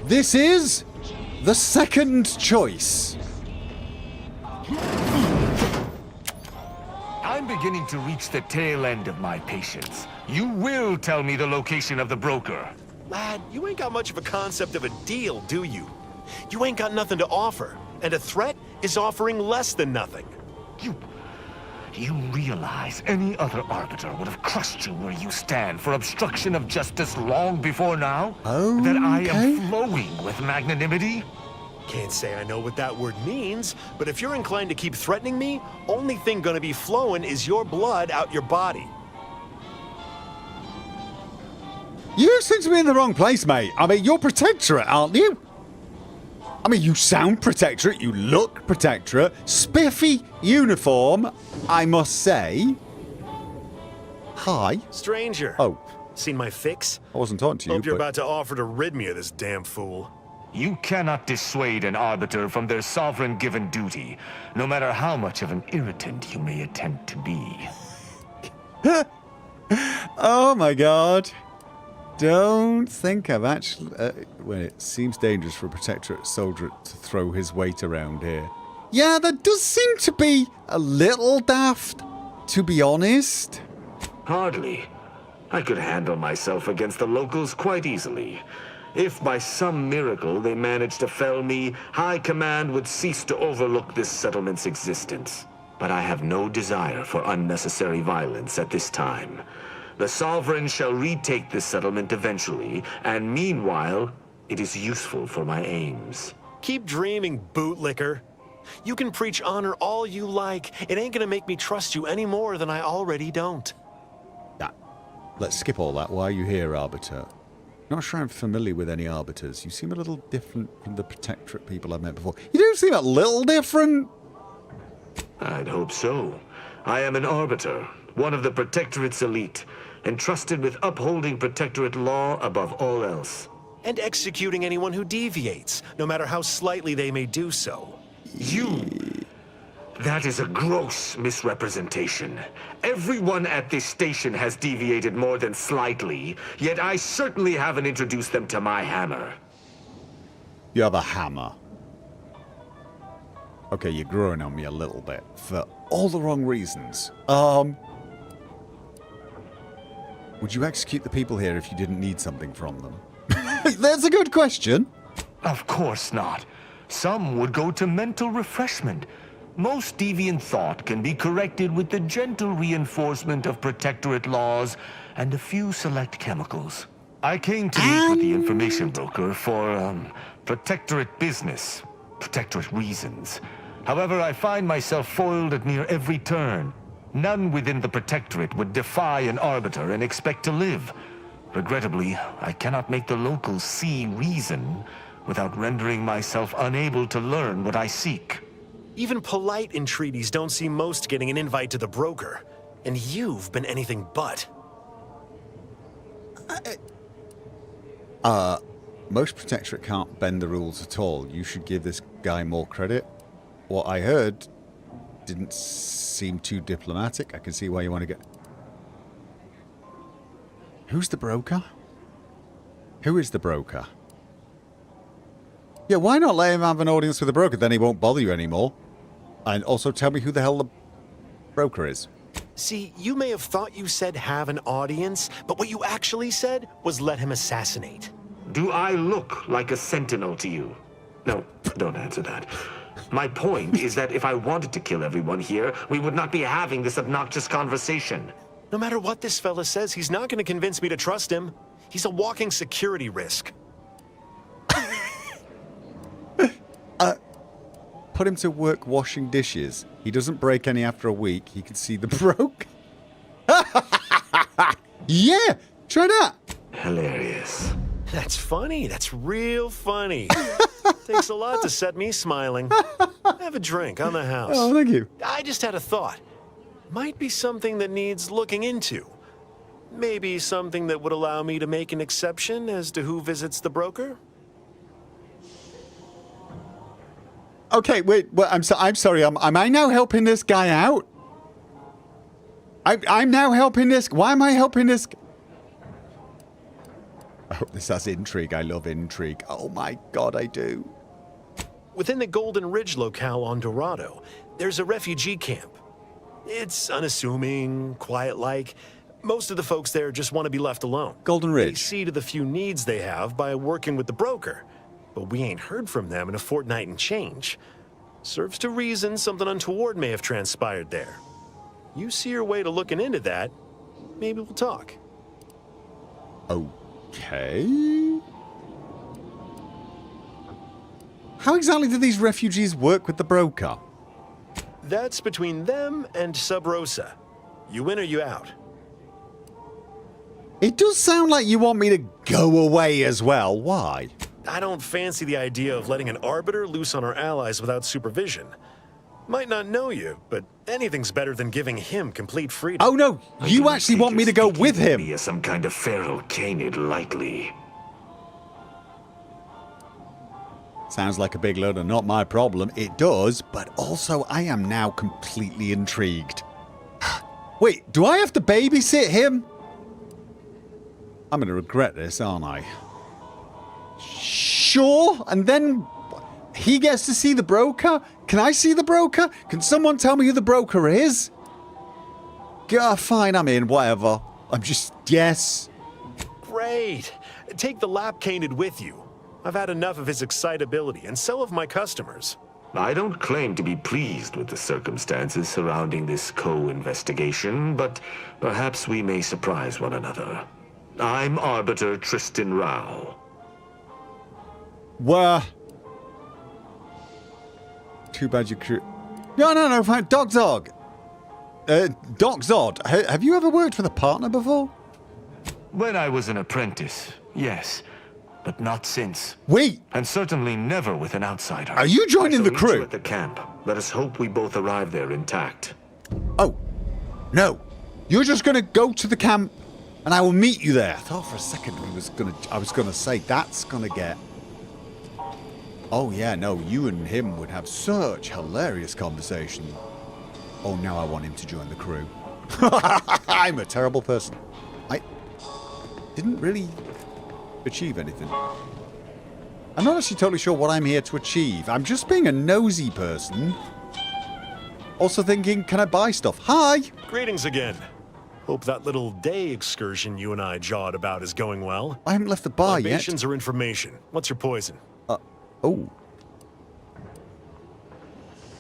This is the second choice. I'm beginning to reach the tail end of my patience. You will tell me the location of the broker. Lad, you ain't got much of a concept of a deal, do you? You ain't got nothing to offer, and a threat is offering less than nothing. You realize any other arbiter would have crushed you where you stand for obstruction of justice long before now? Oh, that I am flowing with magnanimity? Can't say I know what that word means, but if you're inclined to keep threatening me, only thing gonna be flowing is your blood out your body. You seem to be in the wrong place, mate. I mean, you're protectorate, aren't you? I mean, you sound protectorate, you look protectorate. Spiffy uniform, I must say. Hi. Stranger. Oh. Seen my fix? I wasn't talking to you, Hope you're but... about to offer to rid me of this damn fool. You cannot dissuade an arbiter from their sovereign-given duty, no matter how much of an irritant you may attempt to be. Oh my God. Don't think I've actually... well, it seems dangerous for a protectorate soldier to throw his weight around here. Yeah, that does seem to be a little daft, to be honest. Hardly. I could handle myself against the locals quite easily. If by some miracle they managed to fell me, High Command would cease to overlook this settlement's existence. But I have no desire for unnecessary violence at this time. The Sovereign shall retake this settlement eventually, and meanwhile, it is useful for my aims. Keep dreaming, bootlicker. You can preach honor all you like. It ain't gonna make me trust you any more than I already don't. Yeah. Let's skip all that. Why are you here, Arbiter? Not sure I'm familiar with any Arbiters. You seem a little different from the Protectorate people I've met before. You do seem a little different. I'd hope so. I am an Arbiter, one of the Protectorate's elite, entrusted with upholding Protectorate law above all else. And executing anyone who deviates, no matter how slightly they may do so. You! That is a gross misrepresentation. Everyone at this station has deviated more than slightly, yet I certainly haven't introduced them to my hammer. You have a hammer. Okay, you're growing on me a little bit for all the wrong reasons. Would you execute the people here if you didn't need something from them? That's a good question. Of course not. Some would go to mental refreshment. Most deviant thought can be corrected with the gentle reinforcement of Protectorate laws and a few select chemicals. I came to meet with the information broker for, Protectorate business, Protectorate reasons. However, I find myself foiled at near every turn. None within the Protectorate would defy an Arbiter and expect to live. Regrettably, I cannot make the locals see reason without rendering myself unable to learn what I seek. Even polite entreaties don't see most getting an invite to the broker. And you've been anything but. Most Protectorate can't bend the rules at all. You should give this guy more credit. What I heard didn't seem too diplomatic. I can see why you want to get... Who's the broker? Who is the broker? Yeah, why not let him have an audience with the broker? Then he won't bother you anymore. And also tell me who the hell the broker is. See, you may have thought you said have an audience, but what you actually said was let him assassinate. Do I look like a sentinel to you? No, don't answer that. My point is that if I wanted to kill everyone here, we would not be having this obnoxious conversation. No matter what this fella says, he's not going to convince me to trust him. He's a walking security risk. Put him to work washing dishes. He doesn't break any after a week. He can see the broke. Yeah, try that. Hilarious. That's funny. That's real funny. Takes a lot to set me smiling. Have a drink on the house. Oh, thank you. I just had a thought. Might be something that needs looking into. Maybe something that would allow me to make an exception as to who visits the broker? Okay, wait. I'm sorry. Am I now helping this guy out? I'm now helping this. Why am I helping this? I hope this has intrigue. I love intrigue. Oh my god, I do. Within the Golden Ridge locale on Dorado, there's a refugee camp. It's unassuming, quiet-like. Most of the folks there just want to be left alone. Golden Ridge. They see to the few needs they have by working with the broker. But we ain't heard from them in a fortnight and change. Serves to reason something untoward may have transpired there. You see your way to looking into that, maybe we'll talk. Okay. How exactly do these refugees work with the broker? That's between them and Sub Rosa. You in or you out? It does sound like you want me to go away as well. Why? I don't fancy the idea of letting an Arbiter loose on our allies without supervision. Might not know you, but anything's better than giving him complete freedom. Oh no, you actually want me to go with him. Me as some kind of pharaoh canid lightly. Sounds like a big load of not my problem. It does, but also I am now completely intrigued. Wait, do I have to babysit him? I'm going to regret this, aren't I? Sure, and then he gets to see the broker? Can I see the broker? Can someone tell me who the broker is? Fine, I'm in, whatever. I'm just, yes. Great. Take the lap cained with you. I've had enough of his excitability, and so have my customers. I don't claim to be pleased with the circumstances surrounding this co-investigation, but perhaps we may surprise one another. I'm Arbiter Tristan Rao. Where? Too bad you crew. No, fine. Doc Zod. Doc Zod, have you ever worked with a partner before? When I was an apprentice, yes. But not since. Wait! And certainly never with an outsider. Are you joining the I shall meet crew? you at the camp. Let us hope we both arrive there intact. Oh. No. You're just gonna go to the camp and I will meet you there. I thought for a second I was gonna say that's gonna get... Oh yeah, no, you and him would have such hilarious conversation. Oh, now I want him to join the crew. I'm a terrible person. I didn't really achieve anything. I'm not actually totally sure what I'm here to achieve. I'm just being a nosy person. Also thinking, can I buy stuff? Hi! Greetings again. Hope that little day excursion you and I jawed about is going well. I haven't left the bar yet. Libations or information? What's your poison? Oh.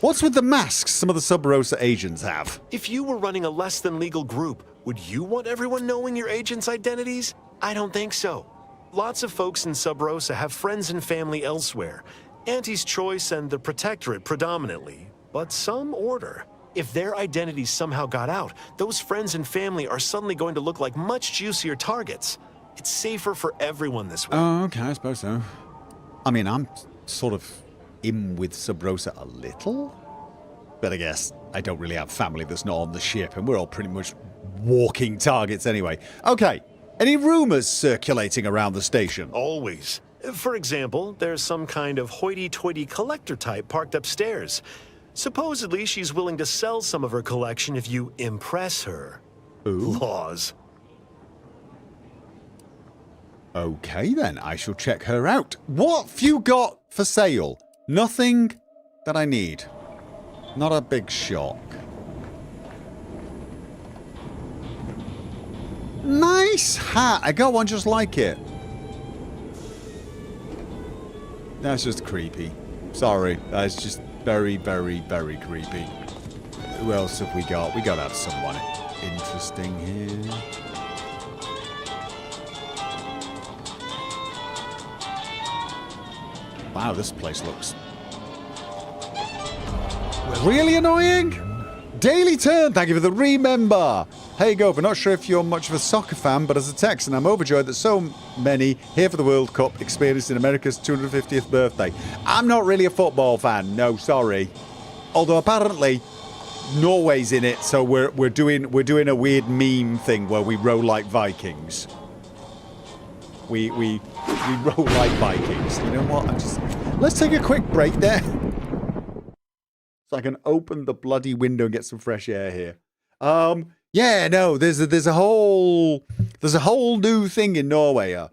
What's with the masks some of the Sub Rosa agents have? If you were running a less than legal group, would you want everyone knowing your agents' identities? I don't think so. Lots of folks in Sub Rosa have friends and family elsewhere. Auntie's Choice and the Protectorate predominantly, but some order. If their identities somehow got out, those friends and family are suddenly going to look like much juicier targets. It's safer for everyone this way. Oh, okay, I suppose so. I mean, I'm sort of in with Sub Rosa a little, but I guess I don't really have family that's not on the ship, and we're all pretty much walking targets anyway. Okay, any rumors circulating around the station? Always. For example, there's some kind of hoity-toity collector type parked upstairs. Supposedly, she's willing to sell some of her collection if you impress her. Ooh. Laws. Okay then, I shall check her out. What have you got for sale? Nothing that I need. Not a big shock. Nice hat. I got one just like it. That's just creepy. Sorry. That's just very, very, very creepy. Who else have we got? We gotta have someone interesting here. Wow, this place looks really annoying. Daily Turn, thank you for the remember. Hey Gopher, not sure if you're much of a soccer fan, but as a Texan, I'm overjoyed that so many here for the World Cup experienced in America's 250th birthday. I'm not really a football fan, no, sorry. Although apparently Norway's in it, so we're doing a weird meme thing where we row like Vikings. We roll like Vikings. You know what? Let's take a quick break there, so I can open the bloody window and get some fresh air here. Yeah, no, there's a whole new thing in Norway,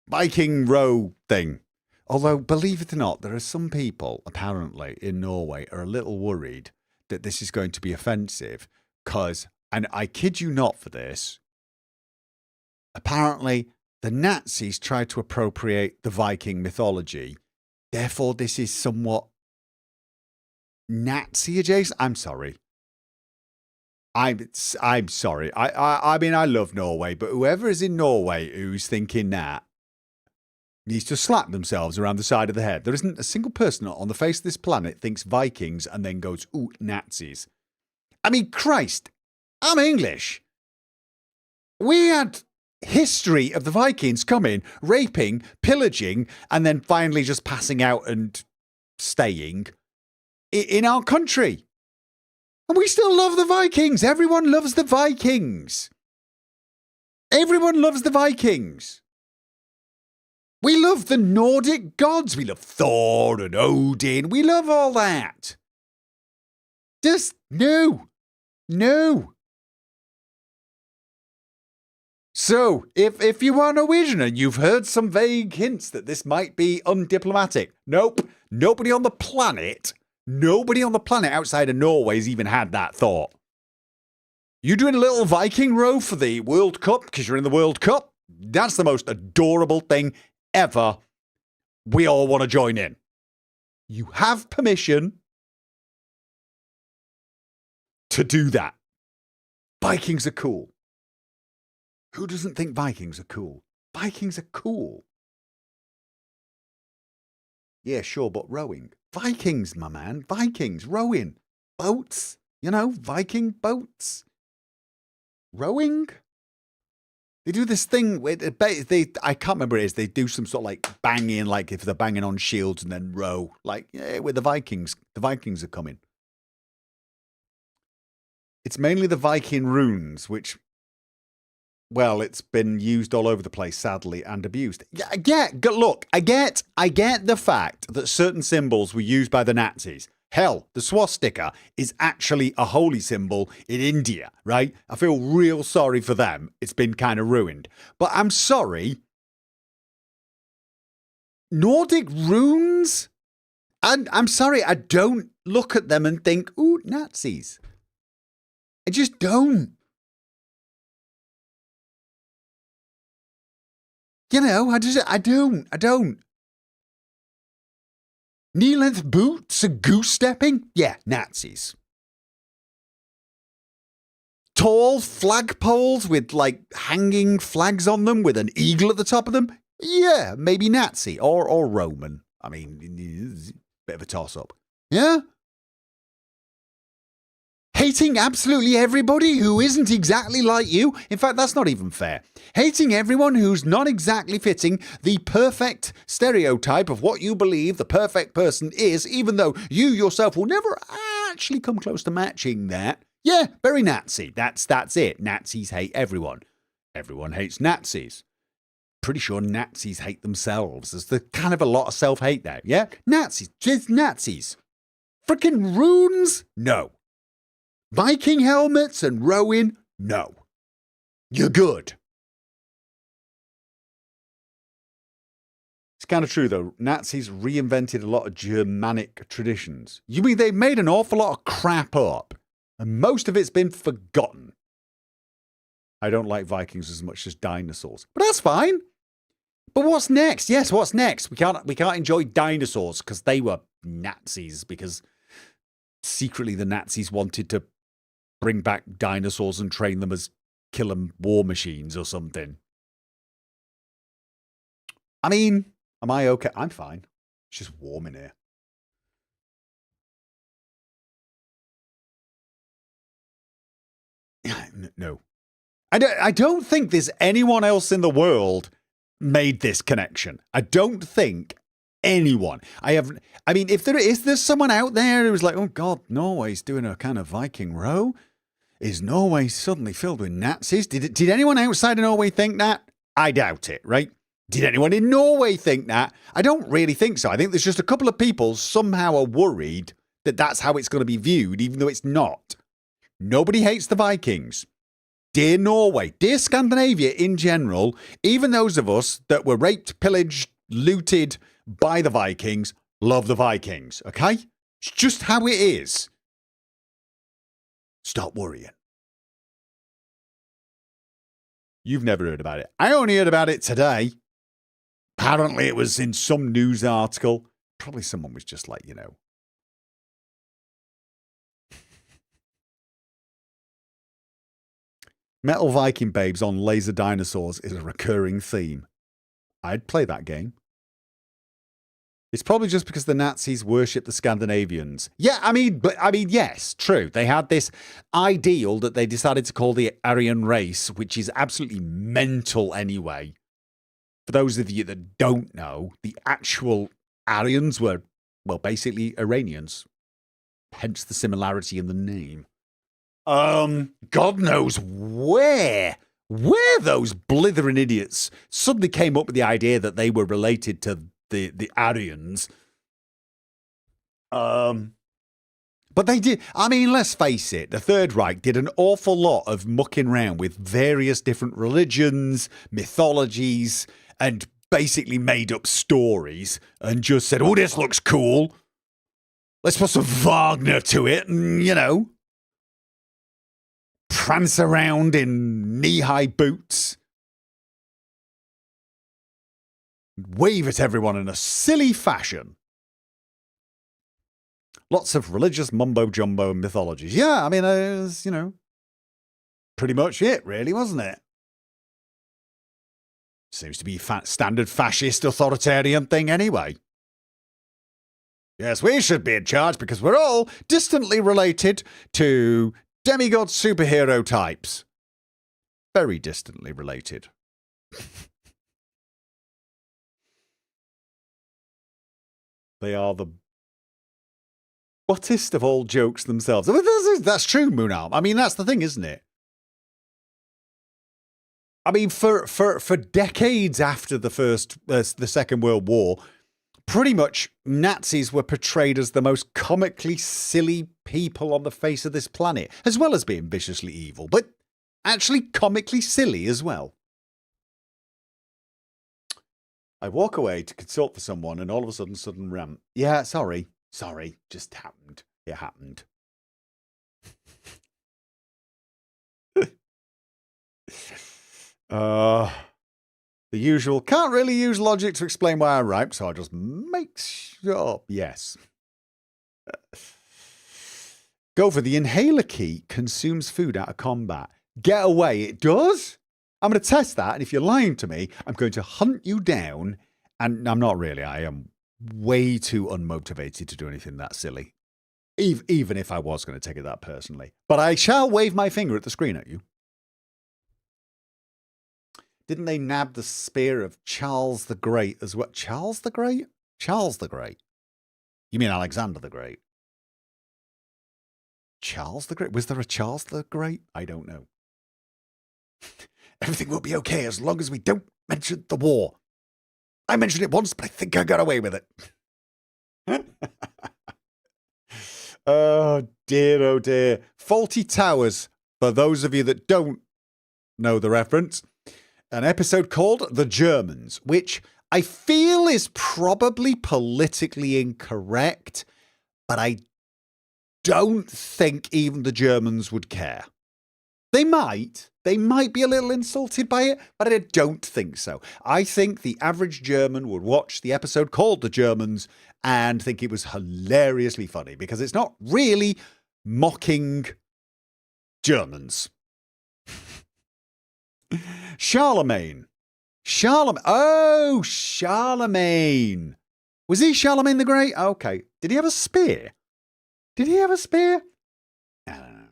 Viking row thing. Although, believe it or not, there are some people apparently in Norway are a little worried that this is going to be offensive because, and I kid you not for this, apparently the Nazis tried to appropriate the Viking mythology. Therefore, this is somewhat Nazi adjacent. I'm sorry. I'm sorry. I mean, I love Norway, but whoever is in Norway who's thinking that needs to slap themselves around the side of the head. There isn't a single person on the face of this planet thinks Vikings and then goes, ooh, Nazis. I mean, Christ, I'm English. We had history of the Vikings coming, raping, pillaging, and then finally just passing out and staying in our country. And we still love the Vikings. Everyone loves the Vikings. Everyone loves the Vikings. We love the Nordic gods. We love Thor and Odin. We love all that. Just no. So, if you are Norwegian and you've heard some vague hints that this might be undiplomatic, nope. Nobody on the planet Nobody on the planet outside of Norway's even had that thought. You doing a little Viking row for the World Cup because you're in the World Cup? That's the most adorable thing ever. We all want to join in. You have permission to do that. Vikings are cool. Who doesn't think Vikings are cool? Vikings are cool. Yeah, sure, but rowing. Vikings, my man. Vikings, rowing. Boats. You know, Viking boats. Rowing. They do this thing with, I can't remember what it is. They do some sort of like banging, like if they're banging on shields and then row. Like, yeah, with the Vikings. The Vikings are coming. It's mainly the Viking runes, which, well, it's been used all over the place, sadly, and abused. Yeah, I get the fact that certain symbols were used by the Nazis. Hell, the swastika is actually a holy symbol in India, right? I feel real sorry for them. It's been kind of ruined. But I'm sorry. Nordic runes? I'm sorry, I don't look at them and think, ooh, Nazis. I just don't. You know, I don't. Knee-length boots and goose stepping? Yeah, Nazis. Tall flagpoles with, like, hanging flags on them with an eagle at the top of them? Yeah, maybe Nazi or Roman. I mean, bit of a toss-up. Yeah? Hating absolutely everybody who isn't exactly like you. In fact, that's not even fair. Hating everyone who's not exactly fitting the perfect stereotype of what you believe the perfect person is, even though you yourself will never actually come close to matching that. Yeah, very Nazi. That's it. Nazis hate everyone. Everyone hates Nazis. Pretty sure Nazis hate themselves. There's the kind of a lot of self-hate there. Yeah? Nazis. Just Nazis. Frickin' runes? No. Viking helmets and rowing? No. You're good. It's kind of true, though. Nazis reinvented a lot of Germanic traditions. You mean they made an awful lot of crap up, and most of it's been forgotten. I don't like Vikings as much as dinosaurs, but that's fine. But what's next? Yes, what's next? We can't enjoy dinosaurs because they were Nazis, because secretly the Nazis wanted to bring back dinosaurs and train them as killer war machines or something. I mean, am I okay? I'm fine. It's just warm in here. No. I don't think there's anyone else in the world made this connection. I don't think anyone. I mean, if there's someone out there who's like, oh God, Norway's doing a kind of Viking row. Is Norway suddenly filled with Nazis? Did anyone outside of Norway think that? I doubt it, right? Did anyone in Norway think that? I don't really think so. I think there's just a couple of people somehow are worried that that's how it's going to be viewed, even though it's not. Nobody hates the Vikings. Dear Norway, dear Scandinavia in general, even those of us that were raped, pillaged, looted by the Vikings, love the Vikings, okay? It's just how it is. Stop worrying. You've never heard about it. I only heard about it today. Apparently it was in some news article. Probably someone was just like, you know. Metal Viking babes on laser dinosaurs is a recurring theme. I'd play that game. It's probably just because the Nazis worship the Scandinavians. Yeah, I mean, yes, true. They had this ideal that they decided to call the Aryan race, which is absolutely mental anyway. For those of you that don't know, the actual Aryans were, well, basically Iranians. Hence the similarity in the name. God knows where those blithering idiots suddenly came up with the idea that they were related to the Aryans. But they did. I mean, let's face it. The Third Reich did an awful lot of mucking around with various different religions, mythologies, and basically made up stories and just said, oh, this looks cool. Let's put some Wagner to it and, you know, prance around in knee-high boots. Wave at everyone in a silly fashion. Lots of religious mumbo-jumbo and mythologies. Yeah, I mean, it was, you know, pretty much it, really, wasn't it? Seems to be a standard fascist authoritarian thing anyway. Yes, we should be in charge because we're all distantly related to demigod superhero types. Very distantly related. They are the buttest of all jokes themselves. I mean, that's true, Moonarm. I mean, that's the thing, isn't it? I mean, for decades after the Second World War, pretty much Nazis were portrayed as the most comically silly people on the face of this planet, as well as being viciously evil, but actually comically silly as well. I walk away to consult for someone, and all of a sudden rant. Yeah, sorry, just happened. It happened. The usual, can't really use logic to explain why I write, so I'll just make sure. Yes. Gopher, the inhaler key consumes food out of combat. Get away, it does? I'm going to test that, and if you're lying to me, I'm going to hunt you down, and I'm not really, I am way too unmotivated to do anything that silly. Even if I was going to take it that personally. But I shall wave my finger at the screen at you. Didn't they nab the spear of Charles the Great as well? Charles the Great? Charles the Great. You mean Alexander the Great? Charles the Great? Was there a Charles the Great? I don't know. Everything will be okay as long as we don't mention the war. I mentioned it once, but I think I got away with it. Oh dear. Faulty Towers, for those of you that don't know the reference. An episode called The Germans, which I feel is probably politically incorrect, but I don't think even the Germans would care. They might be a little insulted by it, but I don't think so. I think the average German would watch the episode called The Germans and think it was hilariously funny because it's not really mocking Germans. Charlemagne. Oh, Charlemagne. Was he Charlemagne the Great? Okay. Did he have a spear? I don't know.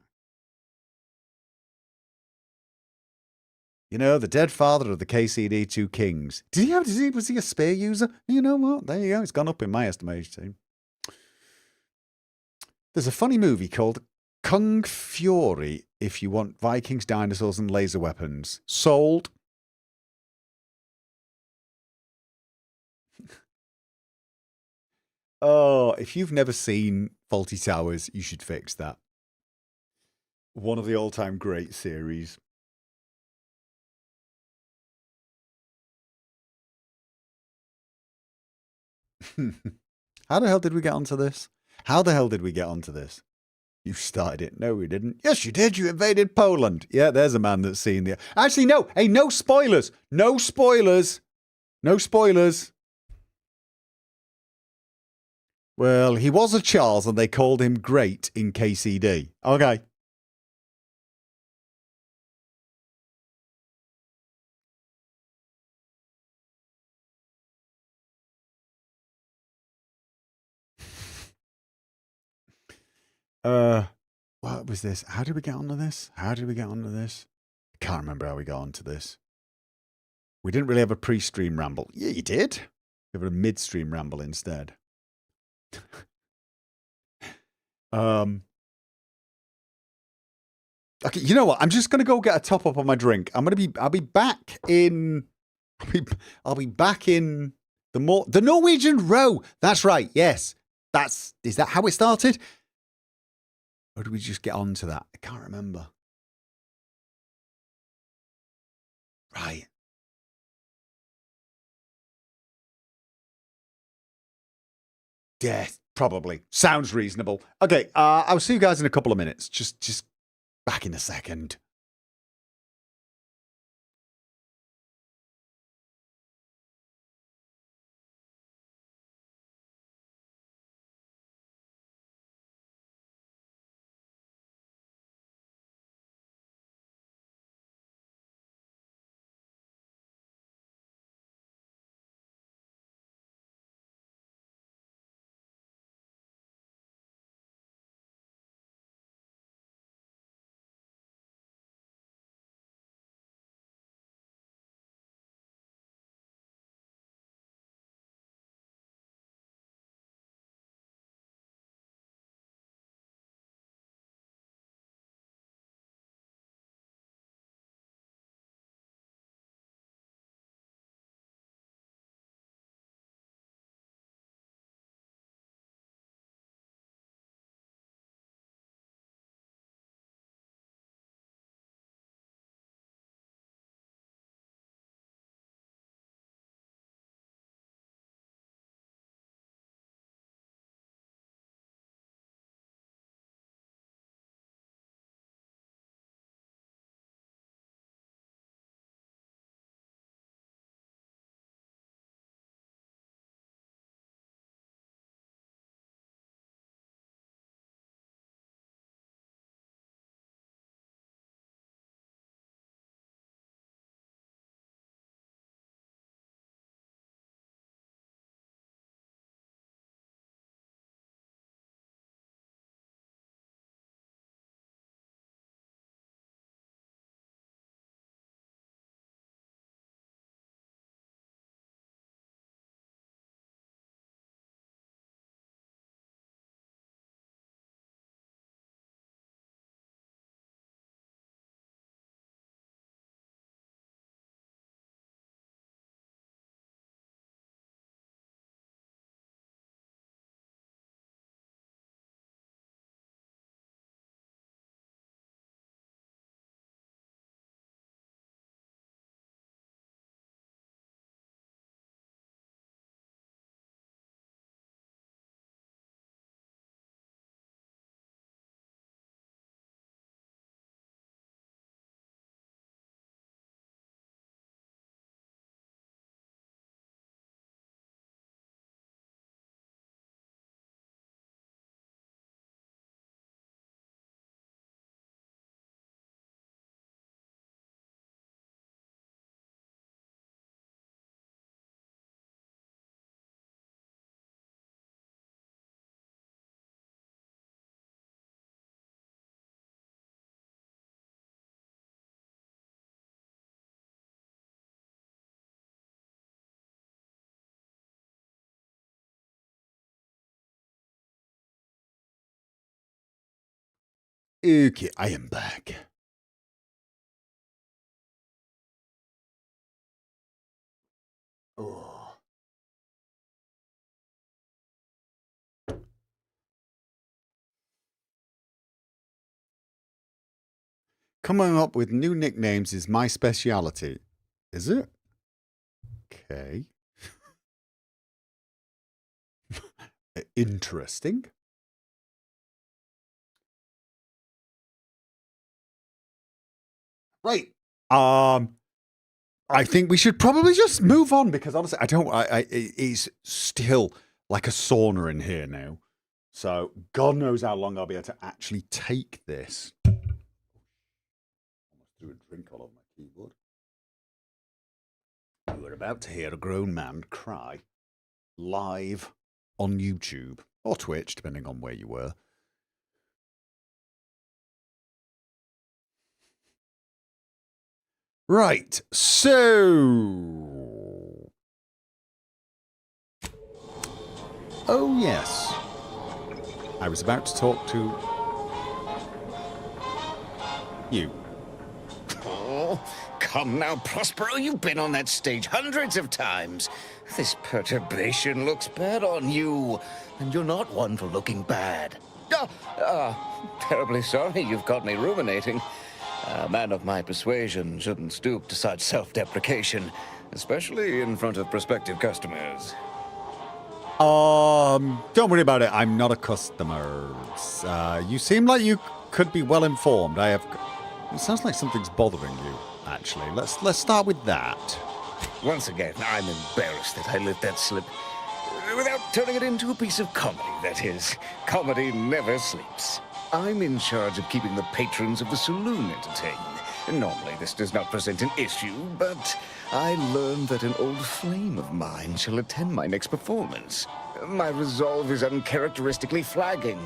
You know, the dead father of the KCD2 kings. Was he a spear user? You know what? There you go. It's gone up in my estimation. There's a funny movie called Kung Fury if you want Vikings, dinosaurs, and laser weapons. Sold. Oh, if you've never seen Faulty Towers, you should fix that. One of the all-time great series. How the hell did we get onto this? You started it. No, we didn't. Yes, you did. You invaded Poland. Yeah, there's a man that's seen the... Actually, no. Hey, no spoilers. No spoilers. Well, he was a Charles and they called him Great in KCD. Okay. What was this? How did we get onto this? I can't remember how we got onto this. We didn't really have a pre-stream ramble. Yeah, you did. We have a mid-stream ramble instead. Okay, you know what? I'm just gonna go get a top up on my drink. I'll be back in the Norwegian row. That's right. Yes. Is that how it started? Or did we just get on to that? I can't remember. Right. Death. Probably. Sounds reasonable. Okay, I'll see you guys in a couple of minutes. Just back in a second. Okay, I am back. Oh. Coming up with new nicknames is my speciality. Is it? Okay. Interesting. Right. I think we should probably just move on because honestly, it is still like a sauna in here now. So God knows how long I'll be able to actually take this. Almost threw a drink all over my keyboard. You were about to hear a grown man cry live on YouTube or Twitch, depending on where you were. Right, so... Oh, yes. I was about to talk to... you. Oh, come now, Prospero. You've been on that stage hundreds of times. This perturbation looks bad on you, and you're not one for looking bad. Terribly sorry you've got me ruminating. A man of my persuasion shouldn't stoop to such self-deprecation, especially in front of prospective customers. Don't worry about it. I'm not a customer. You seem like you could be well informed. It sounds like something's bothering you, actually. Let's start with that. Once again, I'm embarrassed that I let that slip. Without turning it into a piece of comedy, that is. Comedy never sleeps. I'm in charge of keeping the patrons of the saloon entertained. Normally, this does not present an issue, but I learned that an old flame of mine shall attend my next performance. My resolve is uncharacteristically flagging.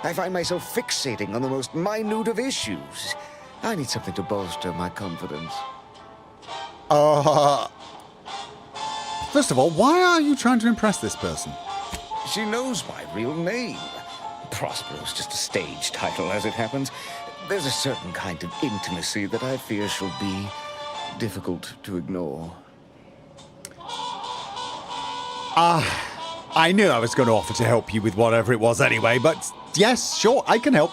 I find myself fixating on the most minute of issues. I need something to bolster my confidence. First of all, why are you trying to impress this person? She knows my real name. Prospero's just a stage title, as it happens. There's a certain kind of intimacy that I fear shall be difficult to ignore. I knew I was going to offer to help you with whatever it was anyway, but yes, sure, I can help.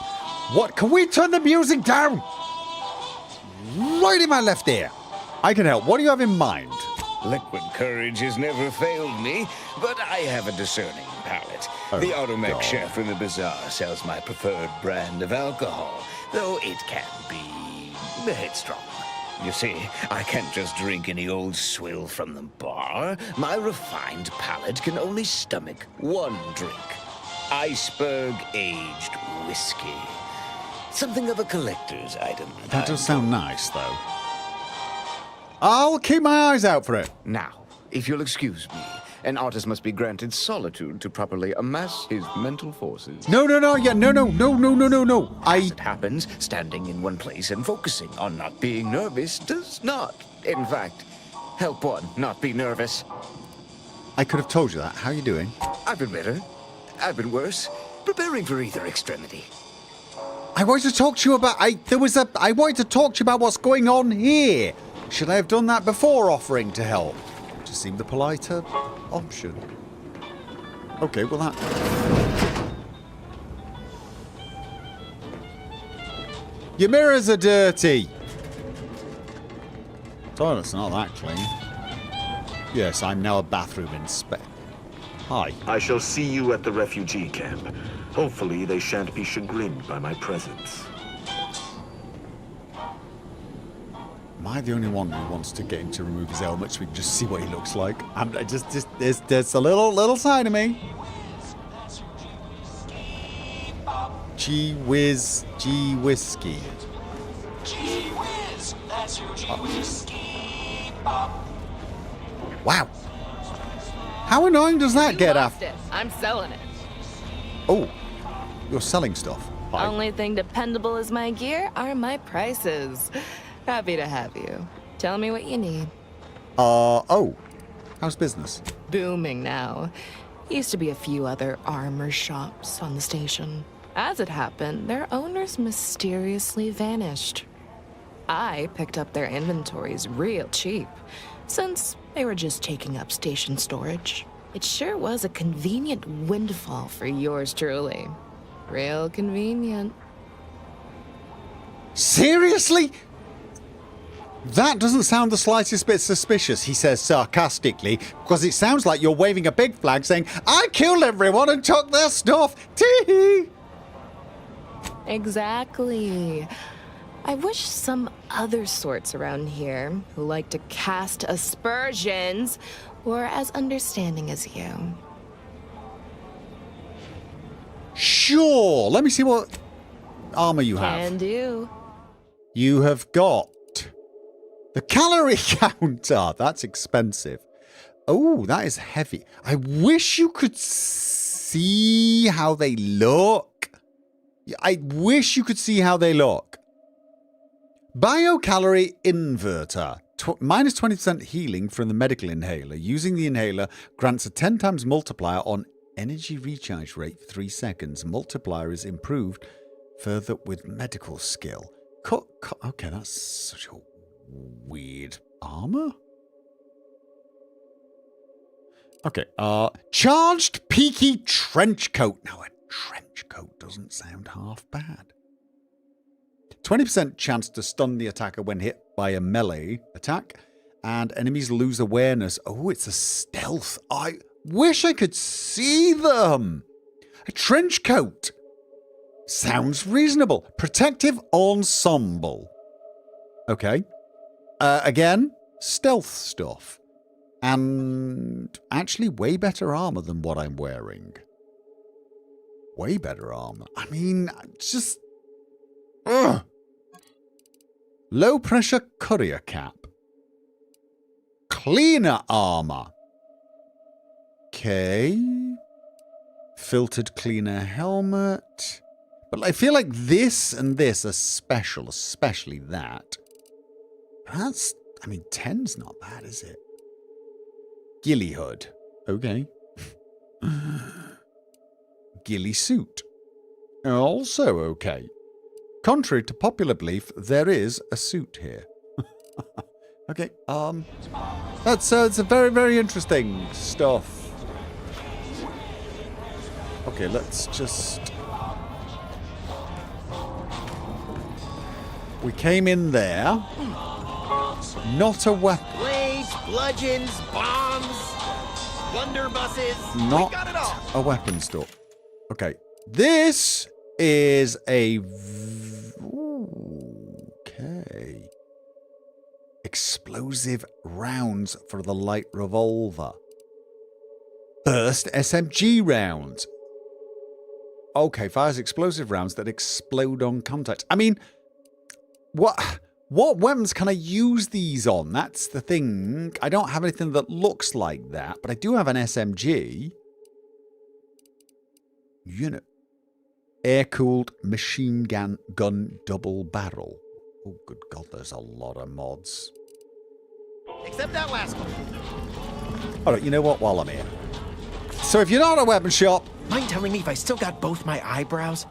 What? Can we turn the music down? Right in my left ear. I can help. What do you have in mind? Liquid courage has never failed me, but I have a discerning palate. The automac chef in the bazaar sells my preferred brand of alcohol, though it can be headstrong. You see, I can't just drink any old swill from the bar. My refined palate can only stomach one drink. Iceberg-aged whiskey. Something of a collector's item. That does sound nice, though. I'll keep my eyes out for it. Now, if you'll excuse me, an artist must be granted solitude to properly amass his mental forces. No. As it happens, standing in one place and focusing on not being nervous does not, in fact, help one not be nervous. I could have told you that. How are you doing? I've been better. I've been worse. Preparing for either extremity. I wanted to talk to you about... I wanted to talk to you about what's going on here. Should I have done that before offering to help? Just seemed the politer option. Okay, well that... Your mirrors are dirty. Toilet's not that clean. Yes, I'm now a bathroom inspector. Hi. I shall see you at the refugee camp. Hopefully they shan't be chagrined by my presence. Am I the only one who wants to get him to remove his helmet so we can just see what he looks like? There's a little side of me. Gee whiz, gee whiskey. Gee whiz, that's your gee whiskey. Wow. How annoying does that get after? I'm selling it. Oh, you're selling stuff. Hi. Only thing dependable as my gear are my prices. Happy to have you. Tell me what you need. Oh. How's business? Booming now. Used to be a few other armor shops on the station. As it happened, their owners mysteriously vanished. I picked up their inventories real cheap, since they were just taking up station storage. It sure was a convenient windfall for yours truly. Real convenient. Seriously? That doesn't sound the slightest bit suspicious, he says sarcastically, because it sounds like you're waving a big flag saying, I killed everyone and took their stuff. Tee-hee. Exactly. I wish some other sorts around here who like to cast aspersions were as understanding as you. Sure. Let me see what armor you have. Can do. You have got the calorie counter. That's expensive. Oh, that is heavy. I wish you could see how they look. I wish you could see how they look. Biocalorie inverter. Minus 20% healing from the medical inhaler. Using the inhaler grants a 10 times multiplier on energy recharge rate for 3 seconds. Multiplier is improved further with medical skill. Okay, that's such a weird armor. Okay, charged peaky trench coat. Now a trench coat doesn't sound half bad. 20% chance to stun the attacker when hit by a melee attack, and enemies lose awareness. Oh, it's a stealth. Wish I could see them. A trench coat. Sounds reasonable. Protective ensemble. Okay. Again, stealth stuff. And actually way better armor than what I'm wearing. Way better armor. I mean, just... Ugh. Low pressure courier cap. Cleaner armor. Okay. Filtered cleaner helmet. But I feel like this and this are special, especially that. That's, I mean, 10's not bad, is it? Ghillie hood. Okay. Ghillie suit. Also okay. Contrary to popular belief, there is a suit here. Okay, that's it's a very, very interesting stuff. Okay, let's just... We came in there. Not a weapon. Blades, bludgeons, bombs, blunderbusses. Not We got it all. a weapon store. Okay, this is a... Okay. Explosive rounds for the light revolver. Burst SMG rounds. Okay, fires explosive rounds that explode on contact. I mean, what weapons can I use these on? That's the thing. I don't have anything that looks like that, but I do have an SMG. Unit. Air-cooled machine gun double barrel. Oh, good God, there's a lot of mods. Except that last one. All right, you know what? While I'm here. So if you're not a weapon shop... Mind telling me if I still got both my eyebrows?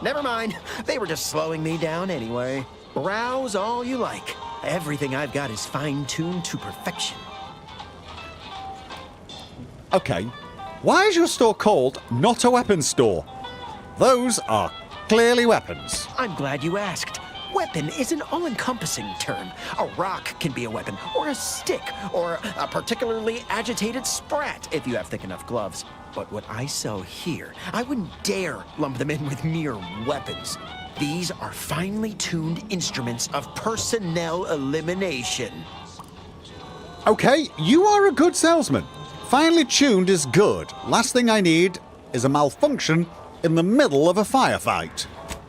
Never mind. They were just slowing me down anyway. Browse all you like. Everything I've got is fine-tuned to perfection. Okay. Why is your store called Not a Weapon Store? Those are clearly weapons. I'm glad you asked. Weapon is an all-encompassing term. A rock can be a weapon, or a stick, or a particularly agitated sprat if you have thick enough gloves. But what I sell here, I wouldn't dare lump them in with mere weapons. These are finely tuned instruments of personnel elimination. Okay, you are a good salesman. Finely tuned is good. Last thing I need is a malfunction in the middle of a firefight.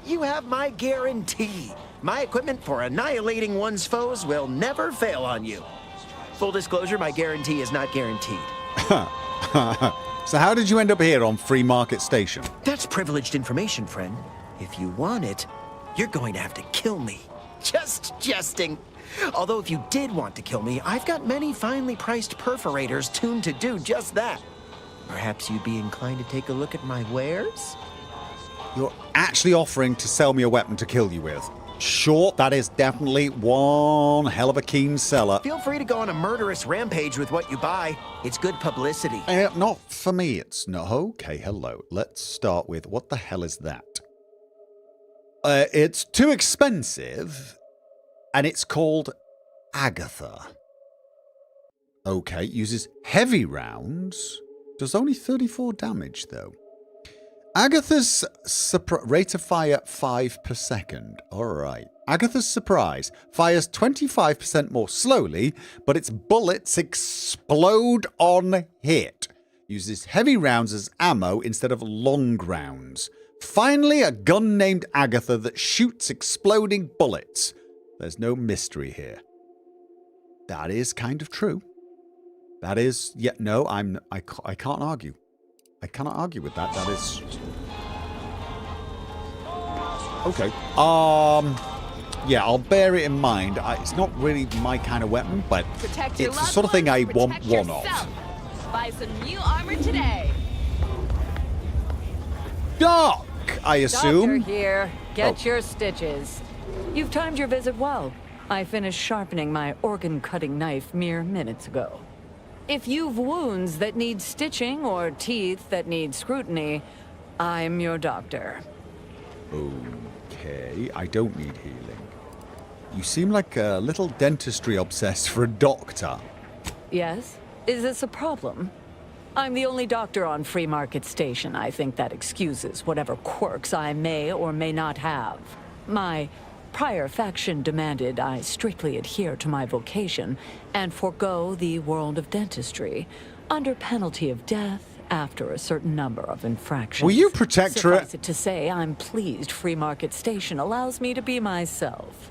You have my guarantee. My equipment for annihilating one's foes will never fail on you. Full disclosure, my guarantee is not guaranteed. So how did you end up here on Free Market Station? That's privileged information, friend. If you want it, you're going to have to kill me. Just jesting. Although if you did want to kill me, I've got many finely priced perforators tuned to do just that. Perhaps you'd be inclined to take a look at my wares? You're actually offering to sell me a weapon to kill you with. Sure, that is definitely one hell of a keen seller. Feel free to go on a murderous rampage with what you buy. It's good publicity. Not for me, it's not. Okay, hello. Let's start with, what the hell is that? It's too expensive, and it's called Agatha. Okay, uses heavy rounds. Does only 34 damage, though. Agatha's rate of fire 5 per second. Alright. Agatha's surprise fires 25% more slowly, but its bullets explode on hit. Uses heavy rounds as ammo instead of long rounds. Finally, a gun named Agatha that shoots exploding bullets. There's no mystery here. That is kind of true. That is... Yeah, no, I can't argue. I cannot argue with that. That is... Okay. Yeah, I'll bear it in mind. It's not really my kind of weapon, but Protect it's the sort of thing I want one of. Buy some new armor today. Doc, I assume. Doctor here. Get your stitches. You've timed your visit well. I finished sharpening my organ-cutting knife mere minutes ago. If you've wounds that need stitching or teeth that need scrutiny, I'm your doctor. Okay, I don't need healing. You seem like a little dentistry obsessed for a doctor. Yes? Is this a problem? I'm the only doctor on Free Market Station. I think that excuses whatever quirks I may or may not have. My prior faction demanded I strictly adhere to my vocation and forego the world of dentistry under penalty of death after a certain number of infractions. Will you Protectorate? Suffice it to say, I'm pleased Free Market Station allows me to be myself.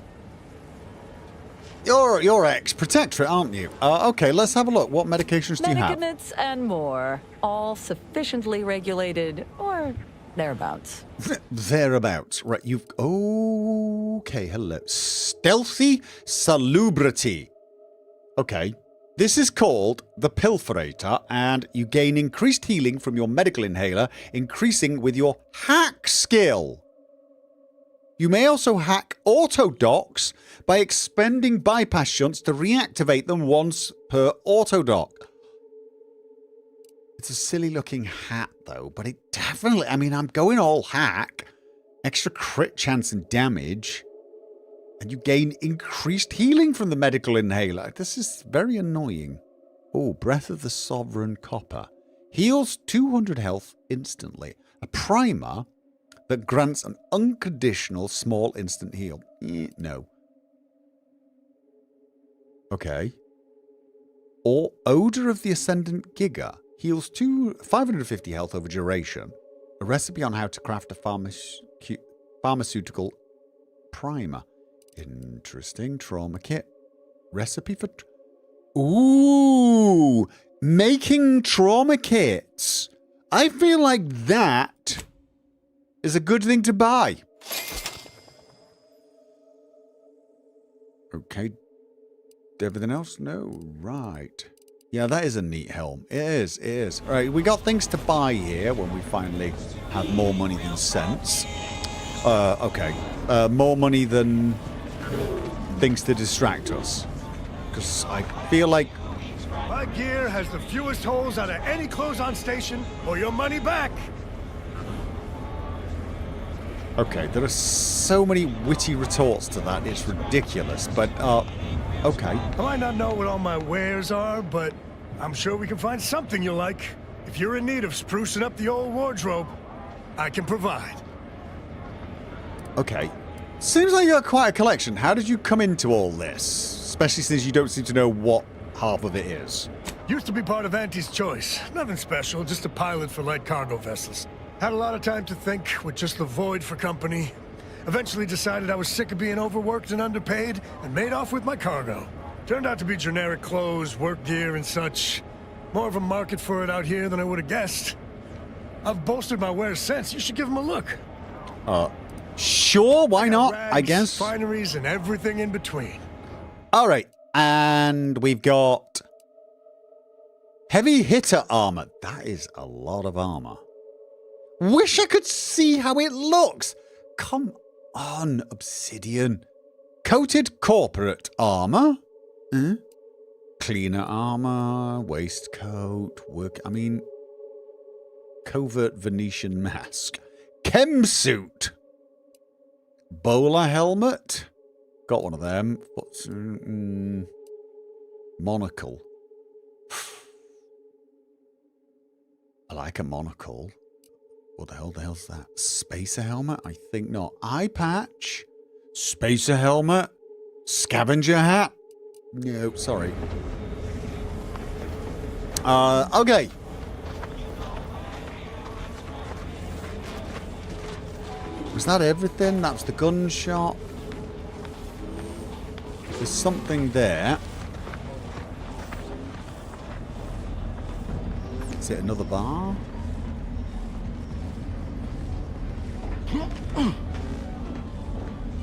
You're ex-Protectorate, aren't you? Okay, let's have a look. What medications do you have? Medicaments and more, all sufficiently regulated, or thereabouts. Thereabouts. Right, you've... Okay, hello. Stealthy Salubrity. Okay. This is called the Pilferator, and you gain increased healing from your medical inhaler, increasing with your hack skill. You may also hack auto docks by expending bypass shunts to reactivate them once per auto dock. It's a silly looking hat though, but it definitely, I mean, I'm going all hack. Extra crit chance and damage. And you gain increased healing from the medical inhaler. This is very annoying. Oh, Breath of the Sovereign Copper. Heals 200 health instantly. A primer that grants an unconditional small instant heal. No. Okay. Or Odor of the Ascendant Giga. Heals 550 health over duration. A recipe on how to craft a pharmaceutical primer. Interesting. Trauma kit. Recipe for... Ooh! Making trauma kits. I feel like that is a good thing to buy. Okay. Everything else? No. Right. Yeah, that is a neat helm. It is. It is. All right, we got things to buy here when we finally have more money than sense. Okay. More money than... things to distract us. Because I feel like... My gear has the fewest holes out of any close-on station, or your money back. Okay, there are so many witty retorts to that, it's ridiculous, but, okay. I might not know what all my wares are, but I'm sure we can find something you like. If you're in need of sprucing up the old wardrobe, I can provide. Okay. Seems like you got quite a collection. How did you come into all this? Especially since you don't seem to know what half of it is. Used to be part of Auntie's Choice. Nothing special, just a pilot for light cargo vessels. Had a lot of time to think with just the void for company. Eventually decided I was sick of being overworked and underpaid and made off with my cargo. Turned out to be generic clothes, work gear, and such. More of a market for it out here than I would have guessed. I've bolstered my wares since. You should give them a look. Sure, why not? Rags, I guess. Fineries and everything in between. All right, and we've got heavy hitter armor. That is a lot of armor. Wish I could see how it looks. Come on, Obsidian. Coated corporate armor. Cleaner armor, waistcoat, covert Venetian mask. Chem suit. Bowler helmet. Got one of them. What's monocle? I like a monocle. What the hell's that? Spacer helmet? I think not. Eye patch. Spacer helmet. Scavenger hat. No, sorry. Okay. Was that everything? That's the gun shop. There's something there. Is it another bar?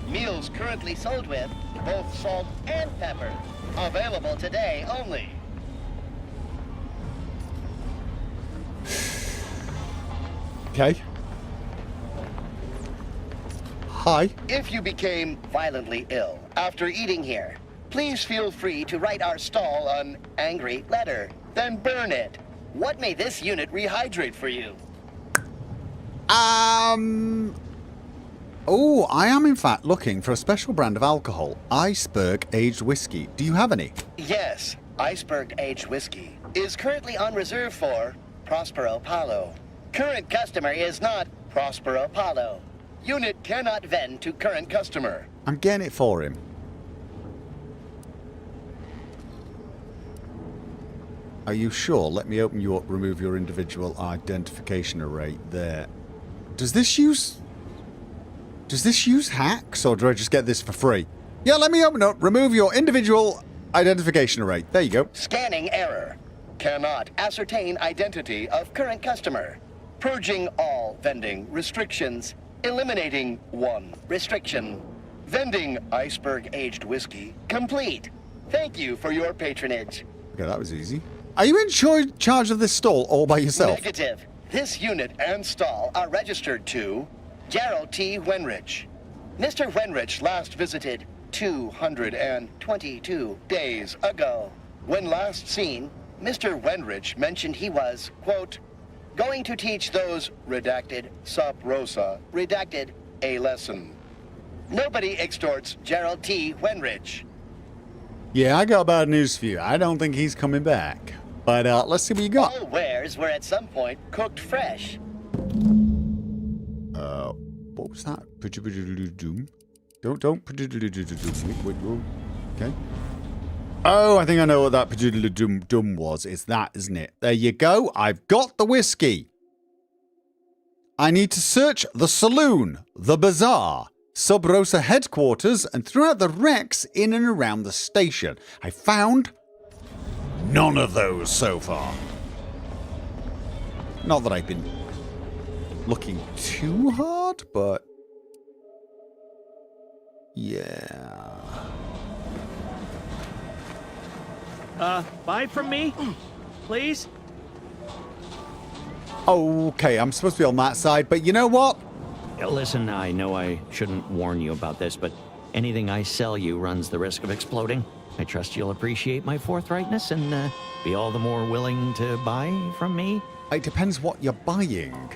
Meals currently sold with both salt and pepper. Available today only. Okay. Hi. If you became violently ill after eating here, please feel free to write our stall an angry letter, then burn it. What may this unit rehydrate for you? Oh, I am in fact looking for a special brand of alcohol. Iceberg aged whiskey. Do you have any? Yes, Iceberg aged whiskey is currently on reserve for Prospero Paulo. Current customer is not Prospero Paulo. Unit cannot vend to current customer. I'm getting it for him. Are you sure? Let me open you up. Remove your individual identification array there. Does this use hacks, or do I just get this for free? Yeah, let me open up. Remove your individual identification array. There you go. Scanning error. Cannot ascertain identity of current customer. Purging all vending restrictions. Eliminating one restriction. Vending iceberg-aged whiskey complete. Thank you for your patronage. Okay, that was easy. Are you in charge of this stall all by yourself? Negative. This unit and stall are registered to Gerald T. Wenrich. Mr. Wenrich last visited 222 days ago. When last seen, Mr. Wenrich mentioned he was, quote, going to teach those redacted sub rosa redacted a lesson. Nobody extorts Gerald T. Wenrich. Yeah, I got bad news for you. I don't think he's coming back. But let's see what you got. All wares were at some point cooked fresh. What was that? Don't. Wait, okay. Oh, I think I know what that dum was. It's that, isn't it? There you go. I've got the whiskey. I need to search the saloon, the bazaar, Sub Rosa headquarters, and throughout the wrecks in and around the station. I found none of those so far. Not that I've been looking too hard, but yeah. Buy from me? Please? Okay, I'm supposed to be on that side, but you know what? Listen, I know I shouldn't warn you about this, but anything I sell you runs the risk of exploding. I trust you'll appreciate my forthrightness and be all the more willing to buy from me. It depends what you're buying.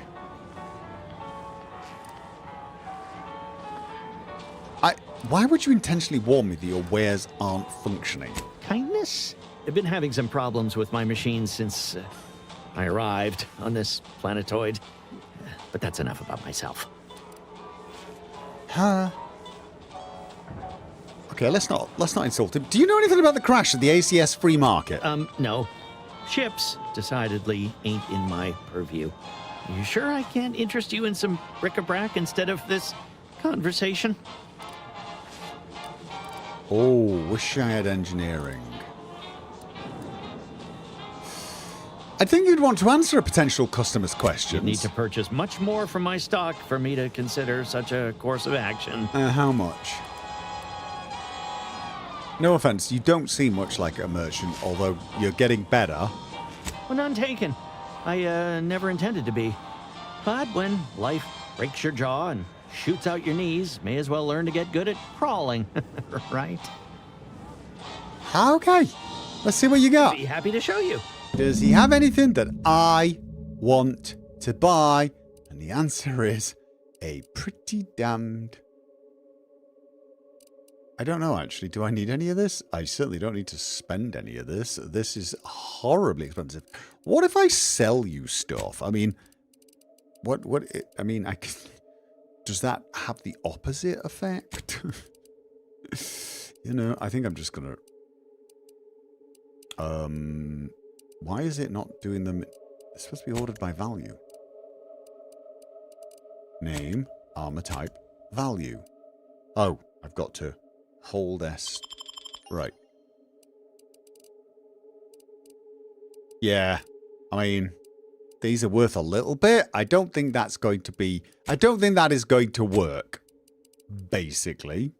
Why would you intentionally warn me that your wares aren't functioning? Kindness? I've been having some problems with my machines since I arrived on this planetoid. But that's enough about myself. Huh? Okay, let's not insult him. Do you know anything about the crash of the ACS free market? No. Ships decidedly ain't in my purview. Are you sure I can't interest you in some bric-a-brac instead of this conversation? Oh, wish I had engineering. I think you'd want to answer a potential customer's questions. You need to purchase much more from my stock for me to consider such a course of action. How much? No offense, you don't seem much like a merchant, although you're getting better. Well, none taken. I never intended to be. But when life breaks your jaw and shoots out your knees, may as well learn to get good at crawling, right? Okay, let's see what you got. Be happy to show you. Does he have anything that I want to buy? And the answer is a pretty damned... I don't know, actually. Do I need any of this? I certainly don't need to spend any of this. This is horribly expensive. What if I sell you stuff? I mean, I can... Does that have the opposite effect? You know, I think I'm just gonna... Why is it not doing them? It's supposed to be ordered by value. Name, armor type, value. Oh, I've got to hold S. Right. Yeah, I mean, these are worth a little bit. I don't think that's going to be... I don't think that is going to work, basically.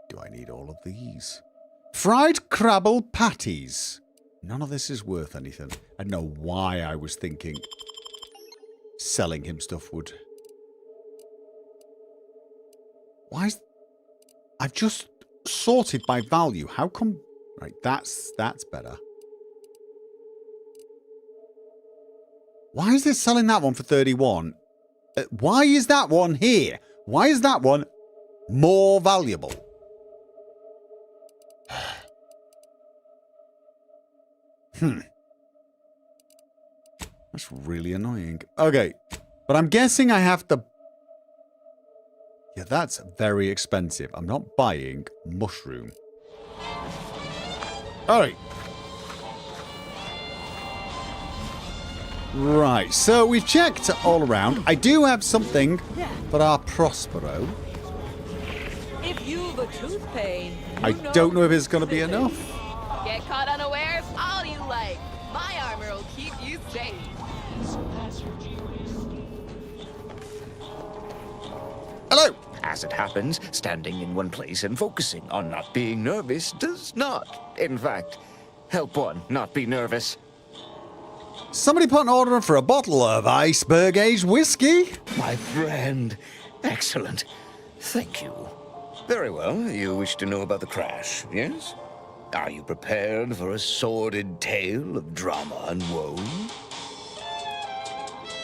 Do I need all of these? Fried crabble patties. None of this is worth anything. I don't know why I was thinking selling him stuff would... Why is... I've just sorted by value. How come... Right, that's better. Why is this selling that one for 31? Why is that one here? Why is that one more valuable? That's really annoying. Okay. But I'm guessing I have to... Yeah, that's very expensive. I'm not buying mushroom. Alright. Right, so we've checked all around. I do have something for our Prospero. If you've a tooth pain, I don't know if it's going to be enough. get caught unawares all you like. My armor will keep you safe. Hello. As it happens, standing in one place and focusing on not being nervous does not, in fact, help one not be nervous. Somebody put an order in for a bottle of iceberg-aged whiskey. My friend. Excellent. Thank you. Very well. You wish to know about the crash, yes? Are you prepared for a sordid tale of drama and woe?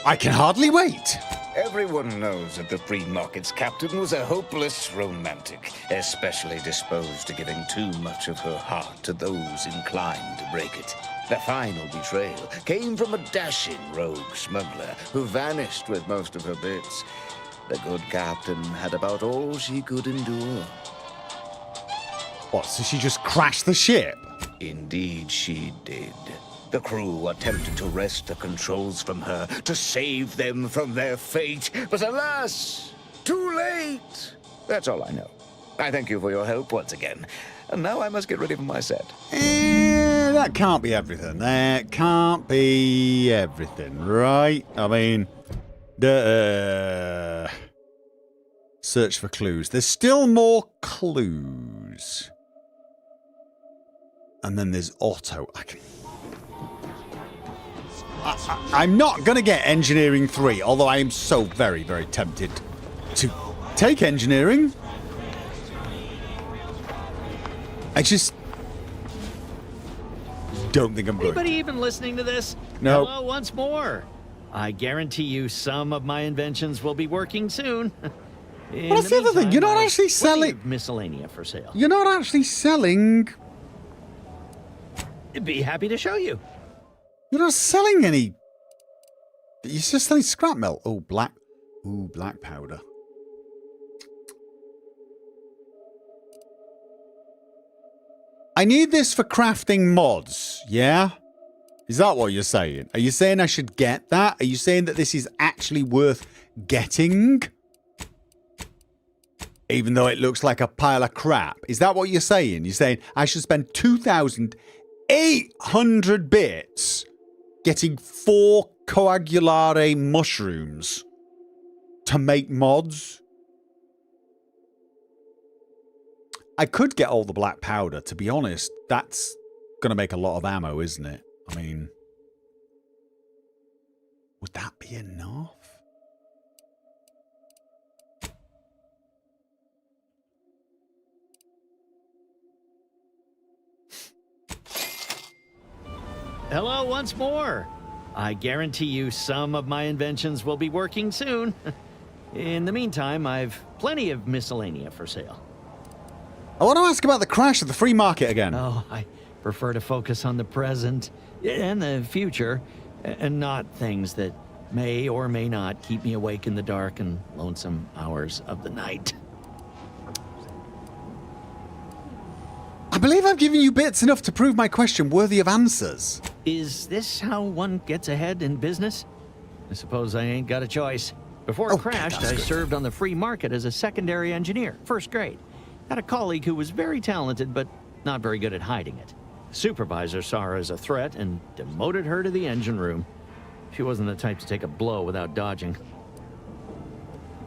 I can hardly wait. Everyone knows that the free market's captain was a hopeless romantic, especially disposed to giving too much of her heart to those inclined to break it. The final betrayal came from a dashing rogue smuggler who vanished with most of her bits. The good captain had about all she could endure. What, so she just crashed the ship? Indeed she did. The crew attempted to wrest the controls from her to save them from their fate, but alas, too late. That's all I know. I thank you for your help once again. And now I must get ready for my set. That can't be everything. That can't be everything, right? I mean, search for clues. There's still more clues. And then there's auto. I'm not going to get engineering 3, although I am so very, very tempted to take engineering. I just don't think I'm going Anybody even listening to this? No. Hello once more. I guarantee you some of my inventions will be working soon. Well, that's the other thing. You're not actually selling miscellanea for sale. You're not actually selling. Be happy to show you. You're not selling any. You're just selling scrap metal. Oh, black. Ooh, black powder. I need this for crafting mods, yeah? Is that what you're saying? Are you saying I should get that? Are you saying that this is actually worth getting? Even though it looks like a pile of crap. Is that what you're saying? You're saying I should spend 2,800 bits getting 4 coagulare mushrooms to make mods? I could get all the black powder. To be honest, that's going to make a lot of ammo, isn't it? I mean, would that be enough? Hello once more. I guarantee you some of my inventions will be working soon. In the meantime, I've plenty of miscellanea for sale. I want to ask about the crash of the free market again. Oh, I prefer to focus on the present and the future, and not things that may or may not keep me awake in the dark and lonesome hours of the night. I believe I've given you bits enough to prove my question worthy of answers. Is this how one gets ahead in business? I suppose I ain't got a choice. Before it crashed, I served on the free market as a secondary engineer, first grade. Had a colleague who was very talented, but not very good at hiding it. The supervisor saw her as a threat and demoted her to the engine room. She wasn't the type to take a blow without dodging.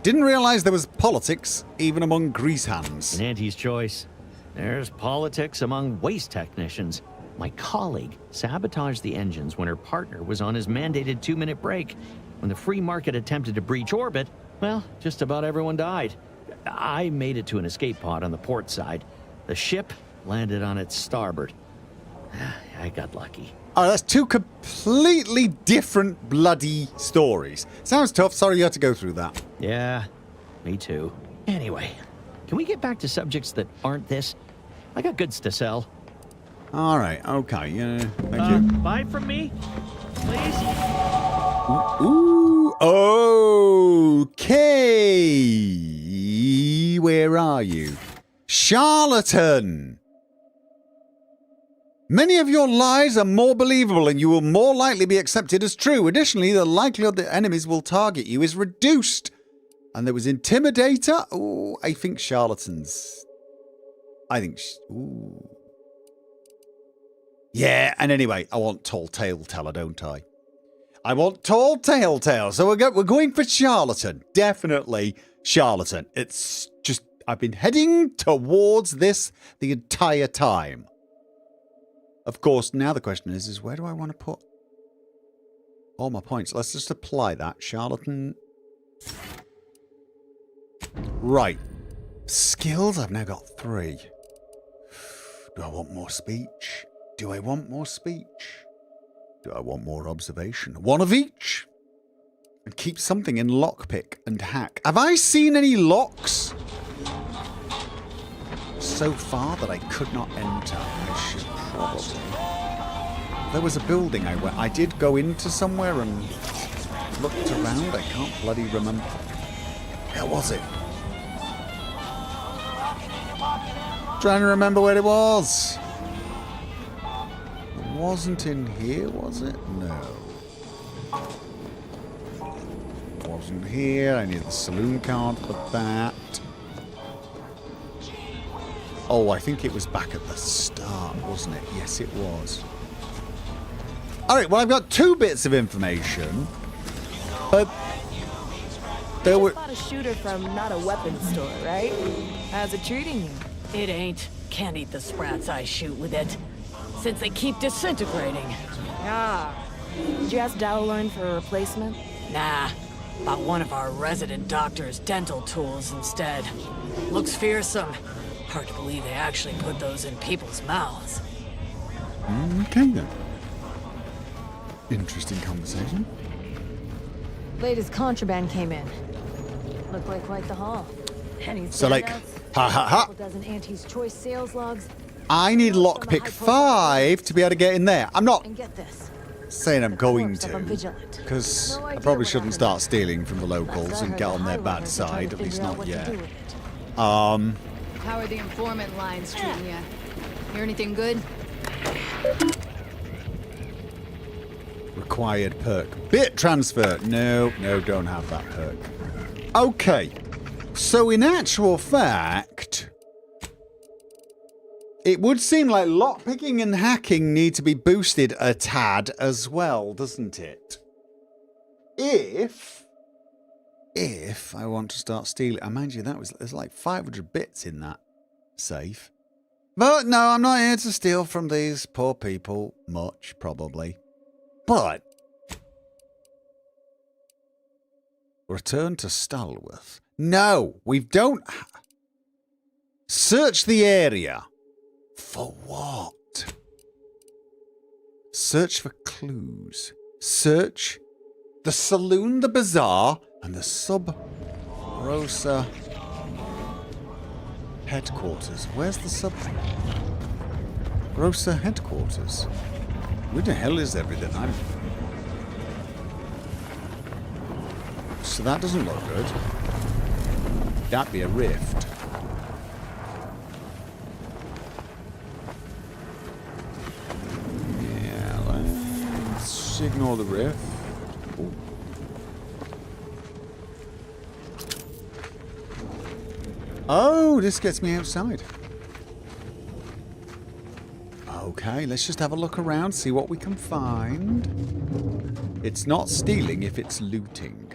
Didn't realize there was politics even among grease hands. An Auntie's choice. There's politics among waste technicians. My colleague sabotaged the engines when her partner was on his mandated 2-minute break. When the free market attempted to breach orbit, well, just about everyone died. I made it to an escape pod on the port side. The ship landed on its starboard. I got lucky. Oh, that's 2 completely different bloody stories. Sounds tough. Sorry you had to go through that. Yeah, me too. Anyway, can we get back to subjects that aren't this? I got goods to sell. All right. Okay. Yeah. Thank you. Buy from me, please. Ooh. Okay. Where are you? Charlatan! Many of your lies are more believable and you will more likely be accepted as true. Additionally, the likelihood that enemies will target you is reduced. And there was Intimidator. Ooh, I think charlatans. I think... Ooh. Yeah, and anyway, I want Tall Tale Teller, don't I? I want Tall Tale Teller. So we're going for charlatan. Definitely charlatan. It's just... I've been heading towards this the entire time. Of course, now the question is where do I want to put all my points? Let's just apply that. Charlatan. Right. Skills, I've now got 3. Do I want more speech? Do I want more speech? Do I want more observation? 1 of each. And keep something in lockpick and hack. Have I seen any locks so far that I could not enter? I should probably. There was a building I did go into somewhere and looked around. I can't bloody remember. Where was it? Trying to remember where it was. It wasn't in here, was it? No. It wasn't here. I need the saloon card for that. Oh, I think it was back at the start, wasn't it? Yes, it was. All right, well, I've got 2 bits of information. But there were... bought a shooter from not a weapons store, right? How's it treating you? It ain't. Can't eat the sprats I shoot with it. Since they keep disintegrating. Ah. Did you ask Dowlorn for a replacement? Nah. Bought one of our resident doctor's dental tools instead. Looks fearsome. Hard to believe they actually put those in people's mouths. Okay, then. Interesting conversation. Latest contraband came in. Looked like quite the haul. Any So, like, ha ha ha. dozen Auntie's choice sales logs. I need lockpick 5 to be able to get in there. I'm not And get this. saying I'm going to, vigilant. because I probably shouldn't start stealing from the locals and get on their bad side, at least not yet. How are the informant lines treating you? Hear anything good? Required perk. Bit transfer. No, don't have that perk. Okay. So in actual fact, it would seem like lockpicking and hacking need to be boosted a tad as well, doesn't it? If I want to start stealing, and mind you, there's like 500 bits in that safe. But no, I'm not here to steal from these poor people much, probably. But return to Stalworth. No, we don't. Search the area. For what? Search for clues. Search the saloon, the bazaar, and the Sub Rosa headquarters. Where's the Sub Rosa headquarters? Where the hell is everything? So that doesn't look good. That'd be a rift. Yeah, let's ignore the rift. Ooh. Oh, this gets me outside. Okay, let's just have a look around, see what we can find. It's not stealing if it's looting.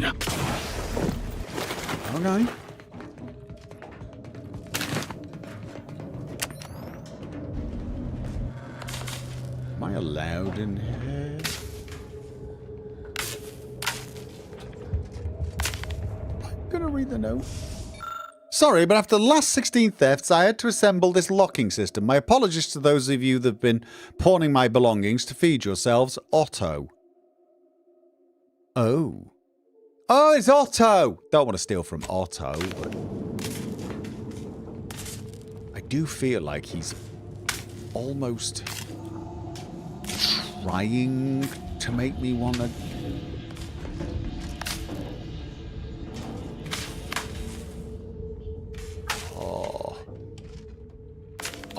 Okay. Am I allowed in here? I'm gonna read the note. Sorry, but after the last 16 thefts, I had to assemble this locking system. My apologies to those of you that have been pawning my belongings to feed yourselves. Otto. Oh. Oh, it's Otto! Don't want to steal from Otto, but I do feel like he's almost trying to make me want to...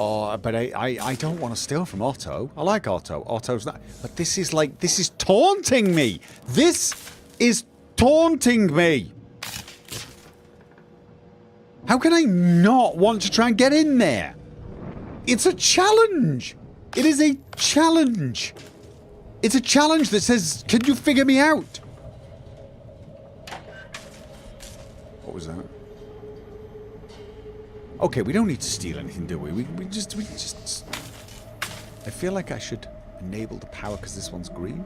Oh, but I don't want to steal from Otto. I like Otto. Otto's not... But this is like... This is taunting me. This is taunting me. How can I not want to try and get in there? It's a challenge. It is a challenge. It's a challenge that says, can you figure me out? What was that? Okay, we don't need to steal anything, do we? We just... I feel like I should enable the power because this one's green.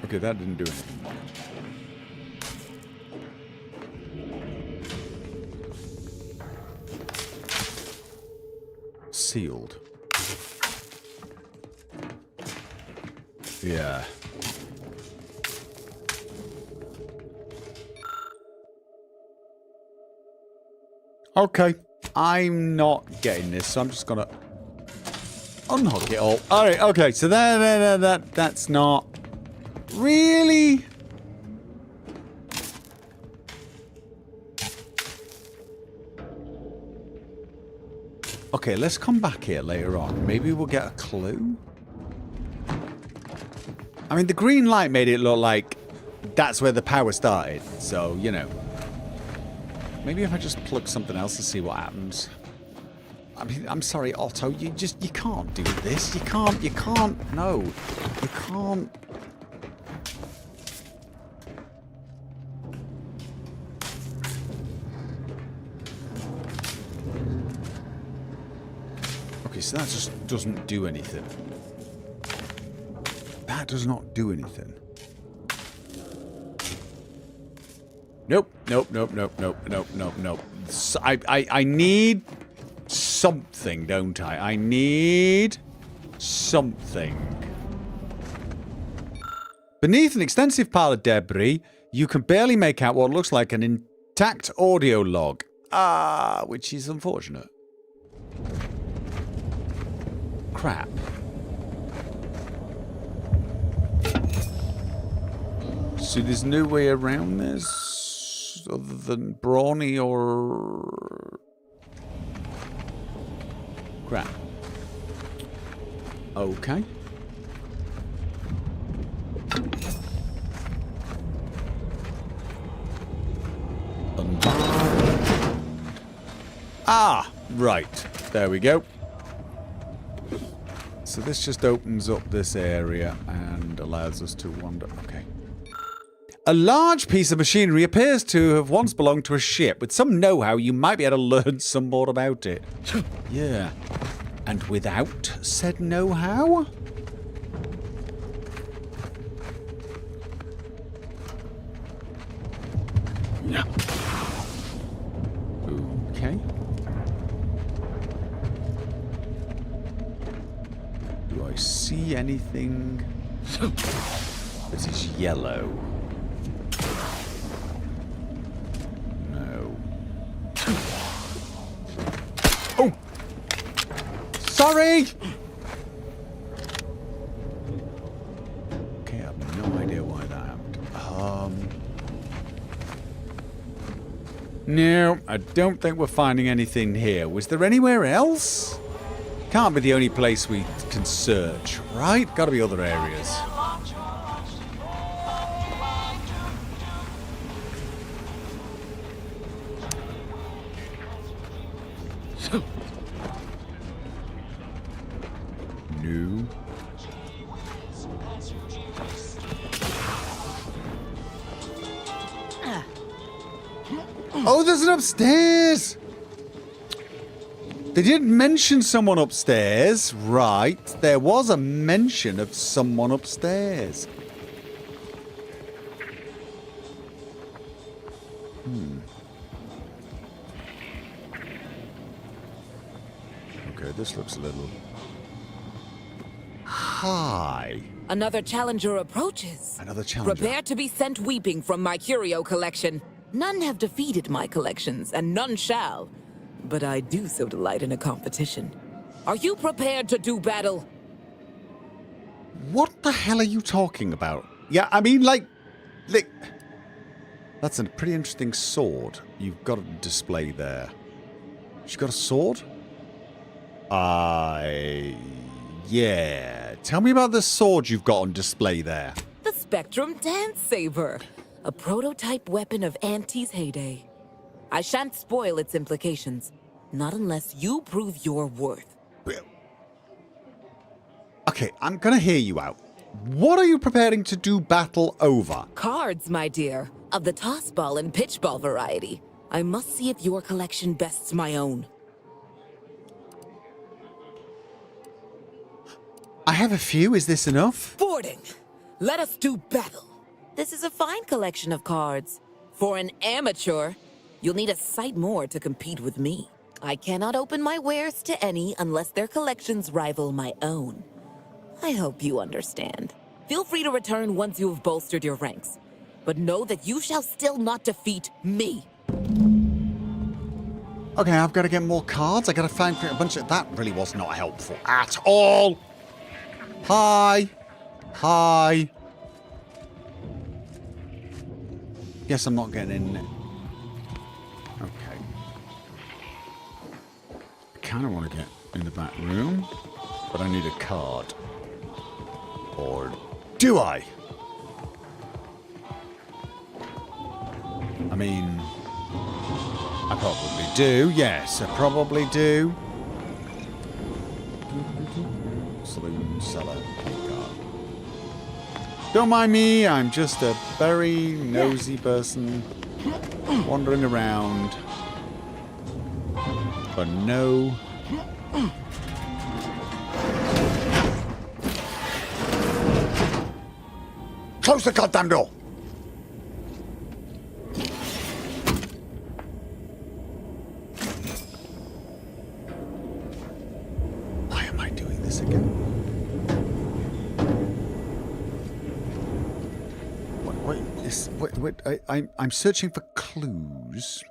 Okay, that didn't do anything. Sealed. Yeah. Okay. I'm not getting this, so I'm just gonna unhook it all. Alright, okay, so that's not... Really? Okay, let's come back here later on. Maybe we'll get a clue. I mean, the green light made it look like that's where the power started. So, you know. Maybe if I just plug something else and see what happens. I mean, I'm sorry, Otto. You can't do this. You can't. No. You can't. Okay, so that just doesn't do anything. That does not do anything. Nope. So I need something, don't I? I need something. Beneath an extensive pile of debris, you can barely make out what looks like an intact audio log. Which is unfortunate. Crap. So there's no way around this other than brawny or... Crap. Okay. Right. There we go. So this just opens up this area and allows us to wander. Okay. A large piece of machinery appears to have once belonged to a ship. With some know-how, you might be able to learn some more about it. Yeah. And without said know-how? Yeah. Okay. Do I see anything that is yellow? No. Oh! Sorry! Okay, I have no idea why that happened. No, I don't think we're finding anything here. Was there anywhere else? Can't be the only place we can search, right? Gotta be other areas. No. Oh, there's an upstairs! They didn't mention someone upstairs. Right. There was a mention of someone upstairs. Okay, this looks a little... Hi. Another challenger approaches. Another challenger. Prepare to be sent weeping from my curio collection. None have defeated my collections, and none shall. But I do so delight in a competition. Are you prepared to do battle? What the hell are you talking about? Yeah, I mean, like... That's a pretty interesting sword you've got a display there. She's got a sword? Yeah. Tell me about the sword you've got on display there. The Spectrum Dance Saber. A prototype weapon of Auntie's heyday. I shan't spoil its implications. Not unless you prove your worth. Okay, I'm gonna hear you out. What are you preparing to do battle over? Cards, my dear. Of the toss ball and pitch ball variety. I must see if your collection bests my own. I have a few. Is this enough? Boarding! Let us do battle. This is a fine collection of cards. For an amateur, you'll need a sight more to compete with me. I cannot open my wares to any unless their collections rival my own. I hope you understand. Feel free to return once you have bolstered your ranks. But know that you shall still not defeat me. Okay, I've got to get more cards. I got to find a bunch of... That really was not helpful at all. Hi. Hi. Guess I'm not getting in. Okay. I kind of want to get in the back room, but I need a card. Or do I? I mean, I probably do. Yes, I probably do. Saloon cellar. God. Don't mind me. I'm just a very nosy person wandering around. But no. Close the goddamn door. Why am I doing this again? I'm searching for clues.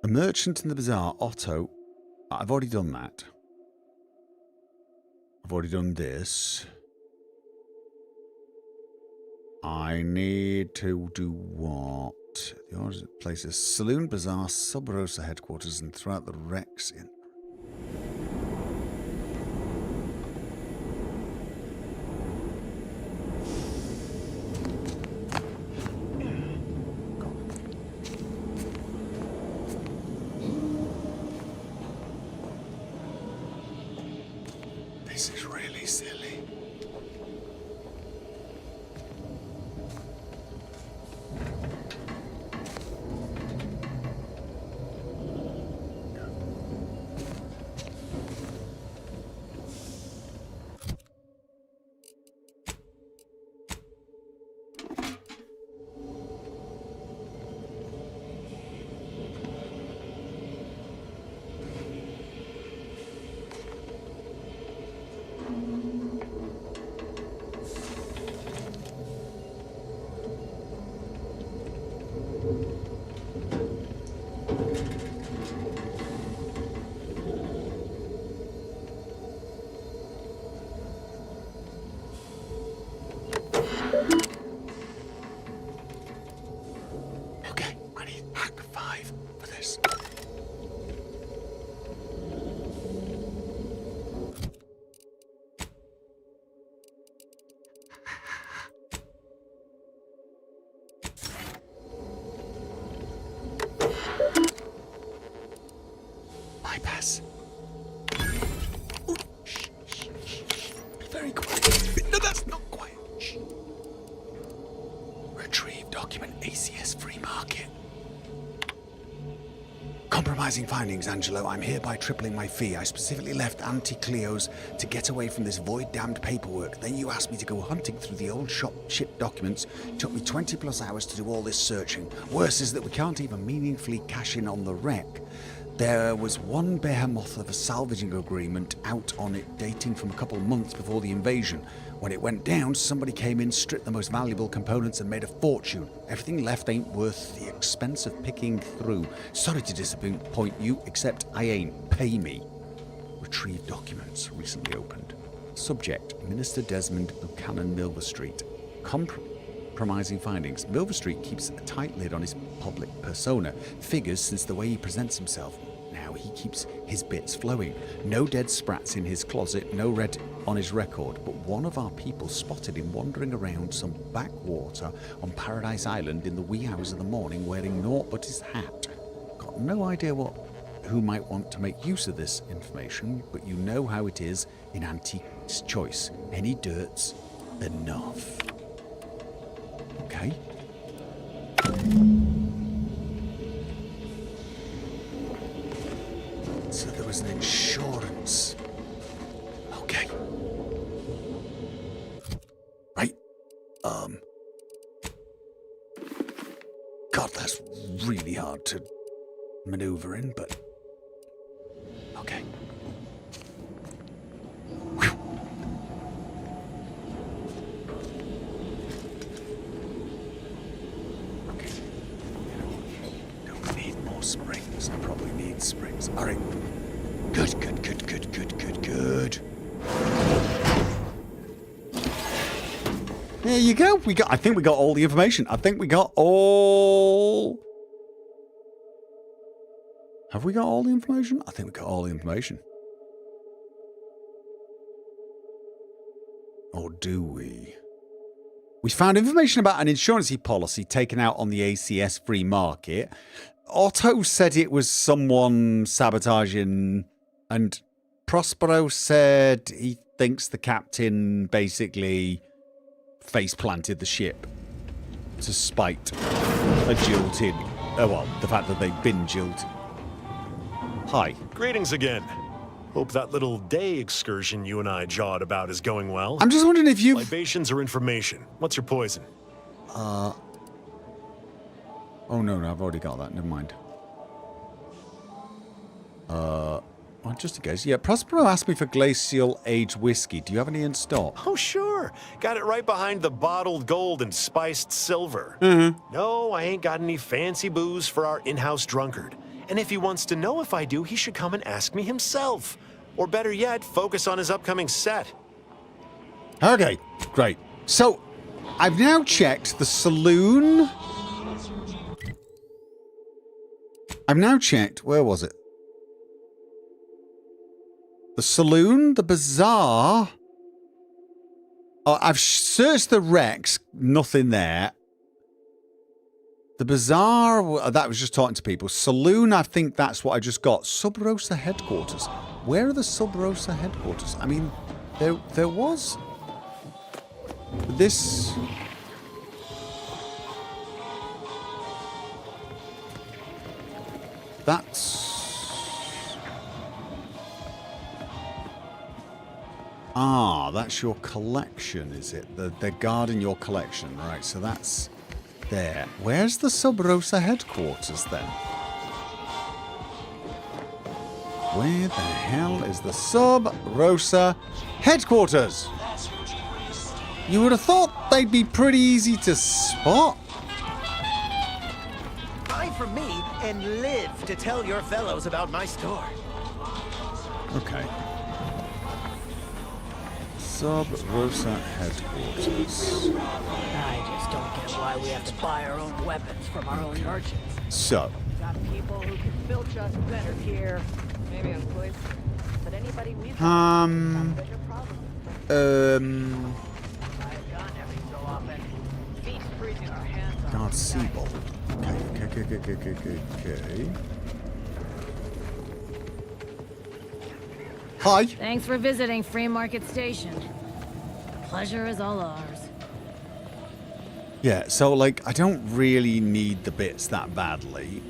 A merchant in the bazaar, Otto. I've already done that. I've already done this. I need to do what? The origin places Saloon, Bazaar, Sub Rosa headquarters, and throughout the Rex in. This is really silly. Bypass. Ooh, shh, shh, shh. Be very quiet. No, that's not quiet. Shh. Retrieve document ACS free market. Compromising findings, Angelo. I'm hereby tripling my fee. I specifically left Auntie Cleo's to get away from this void-damned paperwork. Then you asked me to go hunting through the old ship documents. It took me 20 plus hours to do all this searching. Worse is that we can't even meaningfully cash in on the wreck. There was one behemoth of a salvaging agreement out on it dating from a couple of months before the invasion. When it went down, somebody came in, stripped the most valuable components and made a fortune. Everything left ain't worth the expense of picking through. Sorry to disappoint you, except I ain't. Pay me. Retrieve documents. Recently opened. Subject, Minister Desmond Buchanan, Milver Street. Compromising findings. Milver Street keeps a tight lid on his public persona. Figures since the way he presents himself. Now he keeps his bits flowing. No dead sprats in his closet, no red on his record, but one of our people spotted him wandering around some backwater on Paradise Island in the wee hours of the morning wearing naught but his hat. Got no idea who might want to make use of this information, but you know how it is in Antique's Choice. Any dirt's enough. Okay. So there was an insurance. Okay. Right. God, that's really hard to maneuver in, but okay. Whew. Okay. Don't need more springs. I probably need springs. All right. Good. There you go. I think we got all the information. Have we got all the information? I think we got all the information. Or do we? We found information about an insurance policy taken out on the ACS free market. Otto said it was someone sabotaging, and Prospero said he thinks the captain basically face-planted the ship to spite the fact that they'd been jilted. Hi. Greetings again. Hope that little day excursion you and I jawed about is going well. I'm just wondering if you've... Libations or information? What's your poison? Oh, no, I've already got that. Never mind. Well, just in case. Yeah, Prospero asked me for glacial aged whiskey. Do you have any in stock? Oh, sure. Got it right behind the bottled gold and spiced silver. Mm-hmm. No, I ain't got any fancy booze for our in-house drunkard. And if he wants to know if I do, he should come and ask me himself. Or better yet, focus on his upcoming set. Okay, great. So, I've now checked the saloon. Where was it? The saloon, the bazaar. Oh, I've searched the wrecks, nothing there. The bazaar, that was just talking to people. Saloon, I think that's what I just got. Sub Rosa headquarters. Where are the Sub Rosa headquarters? I mean, there was this. That's. That's your collection, is it? They're guarding your collection, right? So that's there. Where's the Sub Rosa headquarters then? Where the hell is the Sub Rosa headquarters? You would have thought they'd be pretty easy to spot. Buy from me and live to tell your fellows about my store. Okay. Sub Rosa headquarters. I just don't get why we have to buy our own weapons from our own merchants. So. Got people who can filch us better here. Maybe I'm quick. But anybody we've God, Seabold. Okay. Hi. Thanks for visiting Free Market Station. The pleasure is all ours. Yeah, so, like, I don't really need the bits that badly.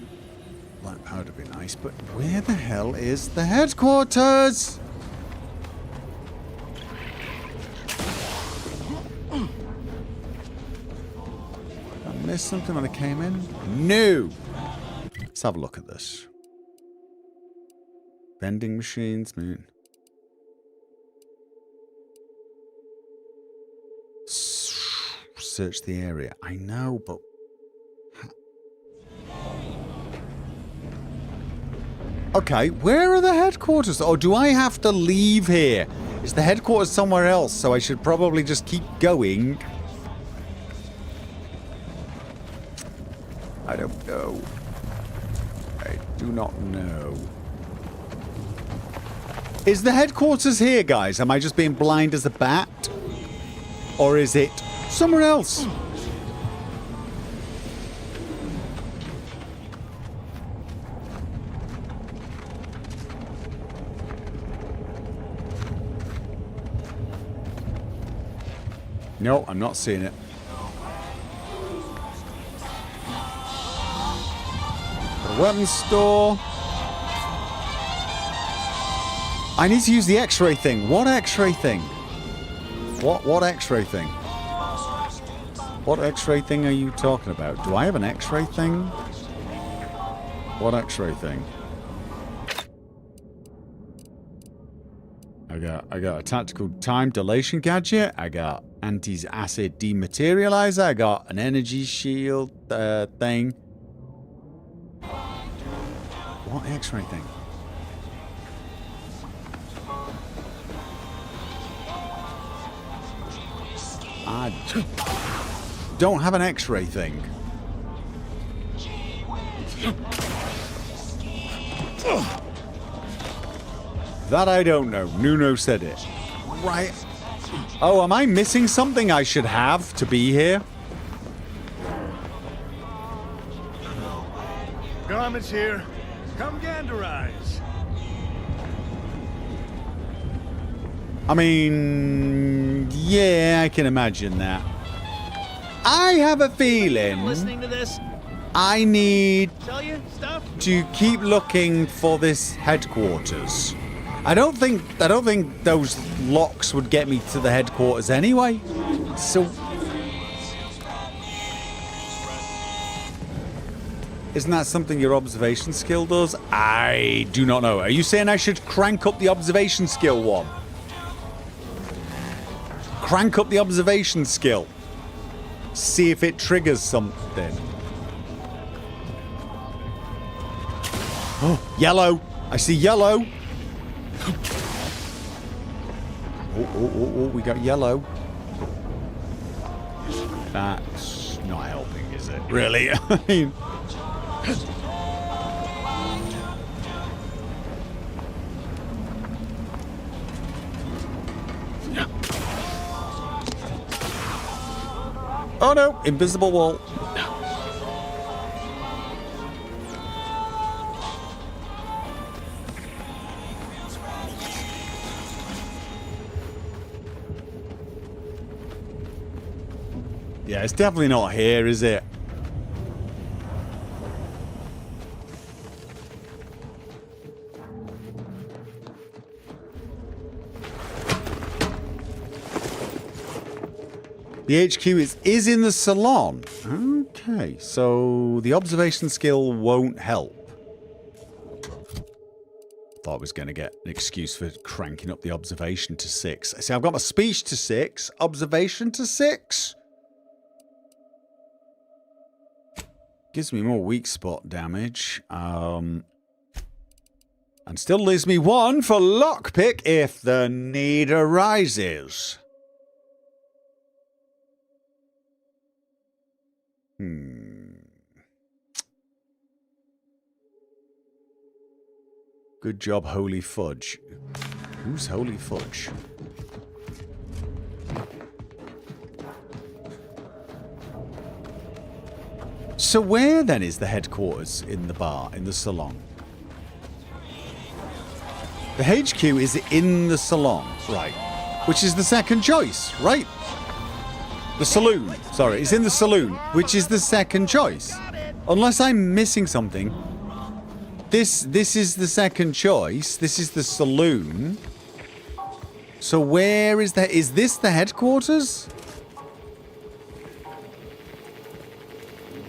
black powder would be nice, but where the hell is the headquarters? I missed something when I came in? No! Let's have a look at this. Vending machines, moon. Search the area. I know, but... Okay, where are the headquarters? Or do I have to leave here? Is the headquarters somewhere else? So I should probably just keep going. I don't know. I do not know. Is the headquarters here, guys? Am I just being blind as a bat? Or is it somewhere else? No, I'm not seeing it. The weapons store. I need to use the X-ray thing. What X-ray thing? What X-ray thing? What X-ray thing are you talking about? Do I have an X-ray thing? What X-ray thing? I got a tactical time dilation gadget. I got anti-acid dematerializer. I got an energy shield thing. What X-ray thing? I don't have an X-ray thing. That I don't know. Nuno said it. Right. Oh, am I missing something I should have to be here? Garment's here. Come ganderize. I mean, yeah, I can imagine that. I have a feeling Listening to this? I need Tell you stuff? to keep looking for this headquarters. I don't think those locks would get me to the headquarters anyway. So isn't that something your observation skill does? I do not know. Are you saying I should crank up the observation skill one? Crank up the observation skill. See if it triggers something. Oh, yellow. I see yellow. Oh, we got yellow. That's not helping, is it? Really? I mean... Oh no, invisible wall. Yeah, it's definitely not here, is it? The HQ is in the salon. Okay, so the observation skill won't help. Thought I was going to get an excuse for cranking up the observation to 6. See, I've got my speech to 6, observation to 6. Gives me more weak spot damage. And still leaves me 1 for lockpick if the need arises. Good job, Holy Fudge. Who's Holy Fudge? So where then is the headquarters in the bar, in the salon? The HQ is in the salon, right? Which is the second choice, right? The saloon. Sorry, it's in the saloon, which is the second choice. Unless I'm missing something. this is the second choice. This is the saloon. So where is this the headquarters?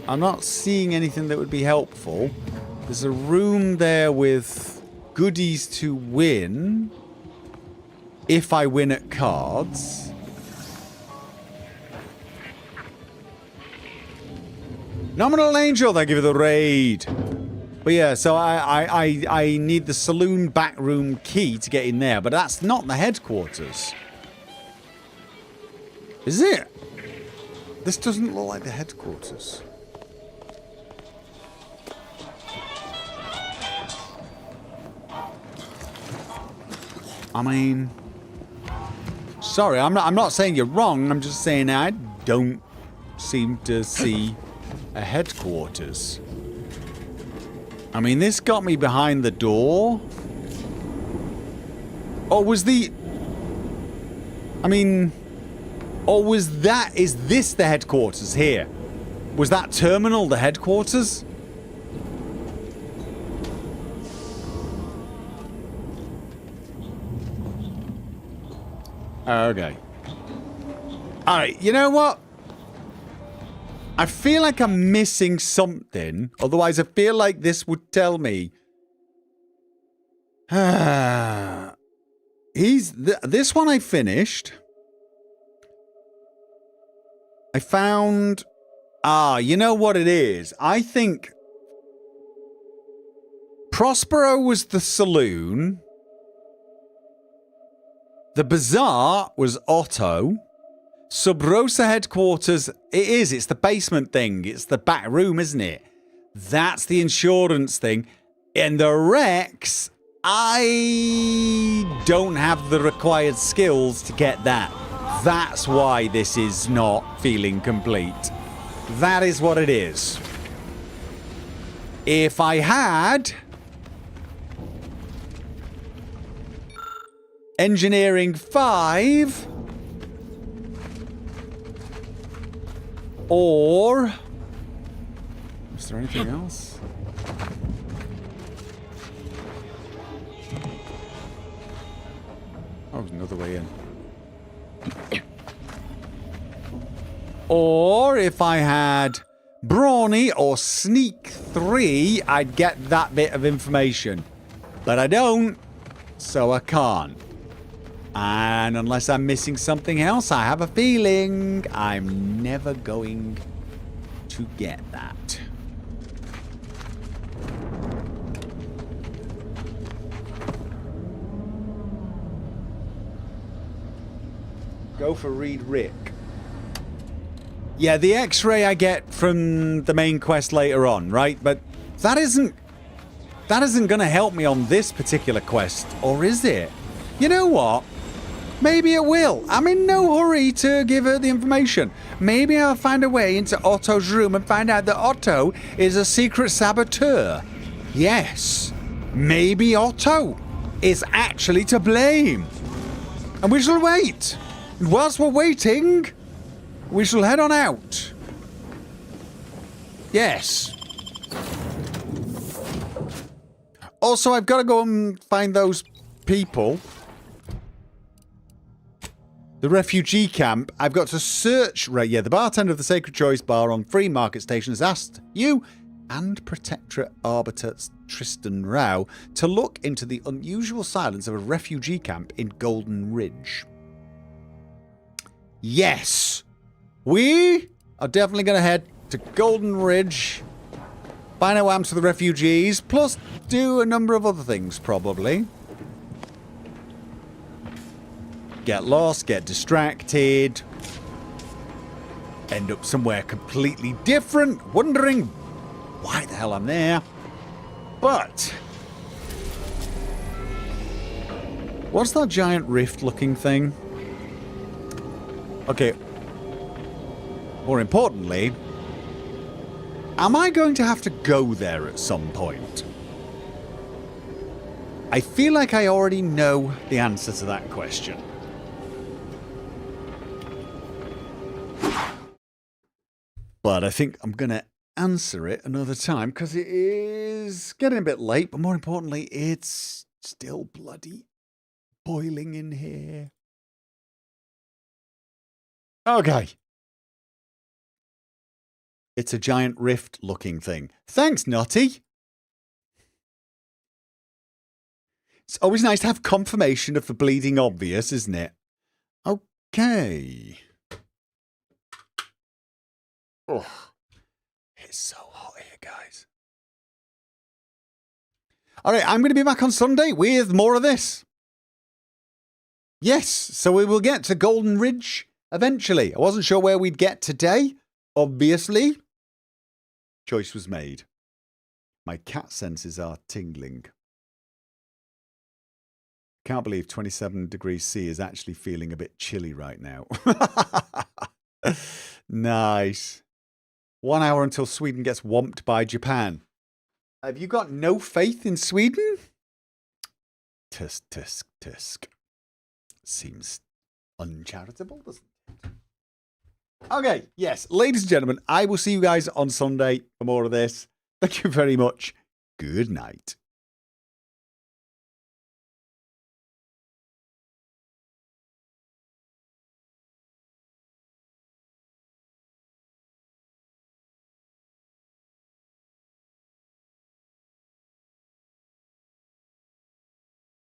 I'm not seeing anything that would be helpful. There's a room there with goodies to win. If I win at cards. Nominal Angel, thank you for the raid. But yeah, so I need the saloon back room key to get in there, but that's not the headquarters. Is it? This doesn't look like the headquarters. I mean, sorry, I'm not saying you're wrong. I'm just saying I don't seem to see a headquarters. I mean, this got me behind the door. Or was the... I mean... Or was that... Is this the headquarters here? Was that terminal the headquarters? Okay. Alright, you know what? I feel like I'm missing something. Otherwise, I feel like this would tell me. This one I finished. I found... you know what it is? I think... Prospero was the saloon. The bazaar was Otto. Sub Rosa headquarters, it's the basement thing. It's the back room, isn't it? That's the insurance thing. And the Rex, I don't have the required skills to get that. That's why this is not feeling complete. That is what it is. If I had... Engineering 5... Or... Is there anything else? Oh, there's another way in. Or if I had Brawny or Sneak 3, I'd get that bit of information. But I don't, so I can't. And unless I'm missing something else, I have a feeling I'm never going to get that. Gopher, read Rick. Yeah, the X-ray I get from the main quest later on, right? But that isn't going to help me on this particular quest, or is it? You know what? Maybe it will. I'm in no hurry to give her the information. Maybe I'll find a way into Otto's room and find out that Otto is a secret saboteur. Yes, maybe Otto is actually to blame. And we shall wait. And whilst we're waiting, we shall head on out. Yes. Also, I've got to go and find those people. The refugee camp. I've got to search... Right, yeah, the bartender of the Sacred Choice Bar on Free Market Station has asked you and Protectorate Arbiter Tristan Rao to look into the unusual silence of a refugee camp in Golden Ridge. Yes! We are definitely going to head to Golden Ridge, find out what happens to the refugees, plus do a number of other things, probably. Get lost, get distracted, end up somewhere completely different, wondering why the hell I'm there. But what's that giant rift-looking thing? Okay. More importantly, am I going to have to go there at some point? I feel like I already know the answer to that question. But I think I'm going to answer it another time because it is getting a bit late, but more importantly, it's still bloody boiling in here. Okay. It's a giant rift looking thing. Thanks, Nutty. It's always nice to have confirmation of the bleeding obvious, isn't it? Okay. Oh, it's so hot here, guys. All right, I'm going to be back on Sunday with more of this. Yes, so we will get to Golden Ridge eventually. I wasn't sure where we'd get today, obviously. Choice was made. My cat senses are tingling. Can't believe 27 degrees C is actually feeling a bit chilly right now. Nice. 1 hour until Sweden gets whomped by Japan. Have you got no faith in Sweden? Tisk, tisk, tisk. Seems uncharitable, doesn't it? Okay, yes. Ladies and gentlemen, I will see you guys on Sunday for more of this. Thank you very much. Good night.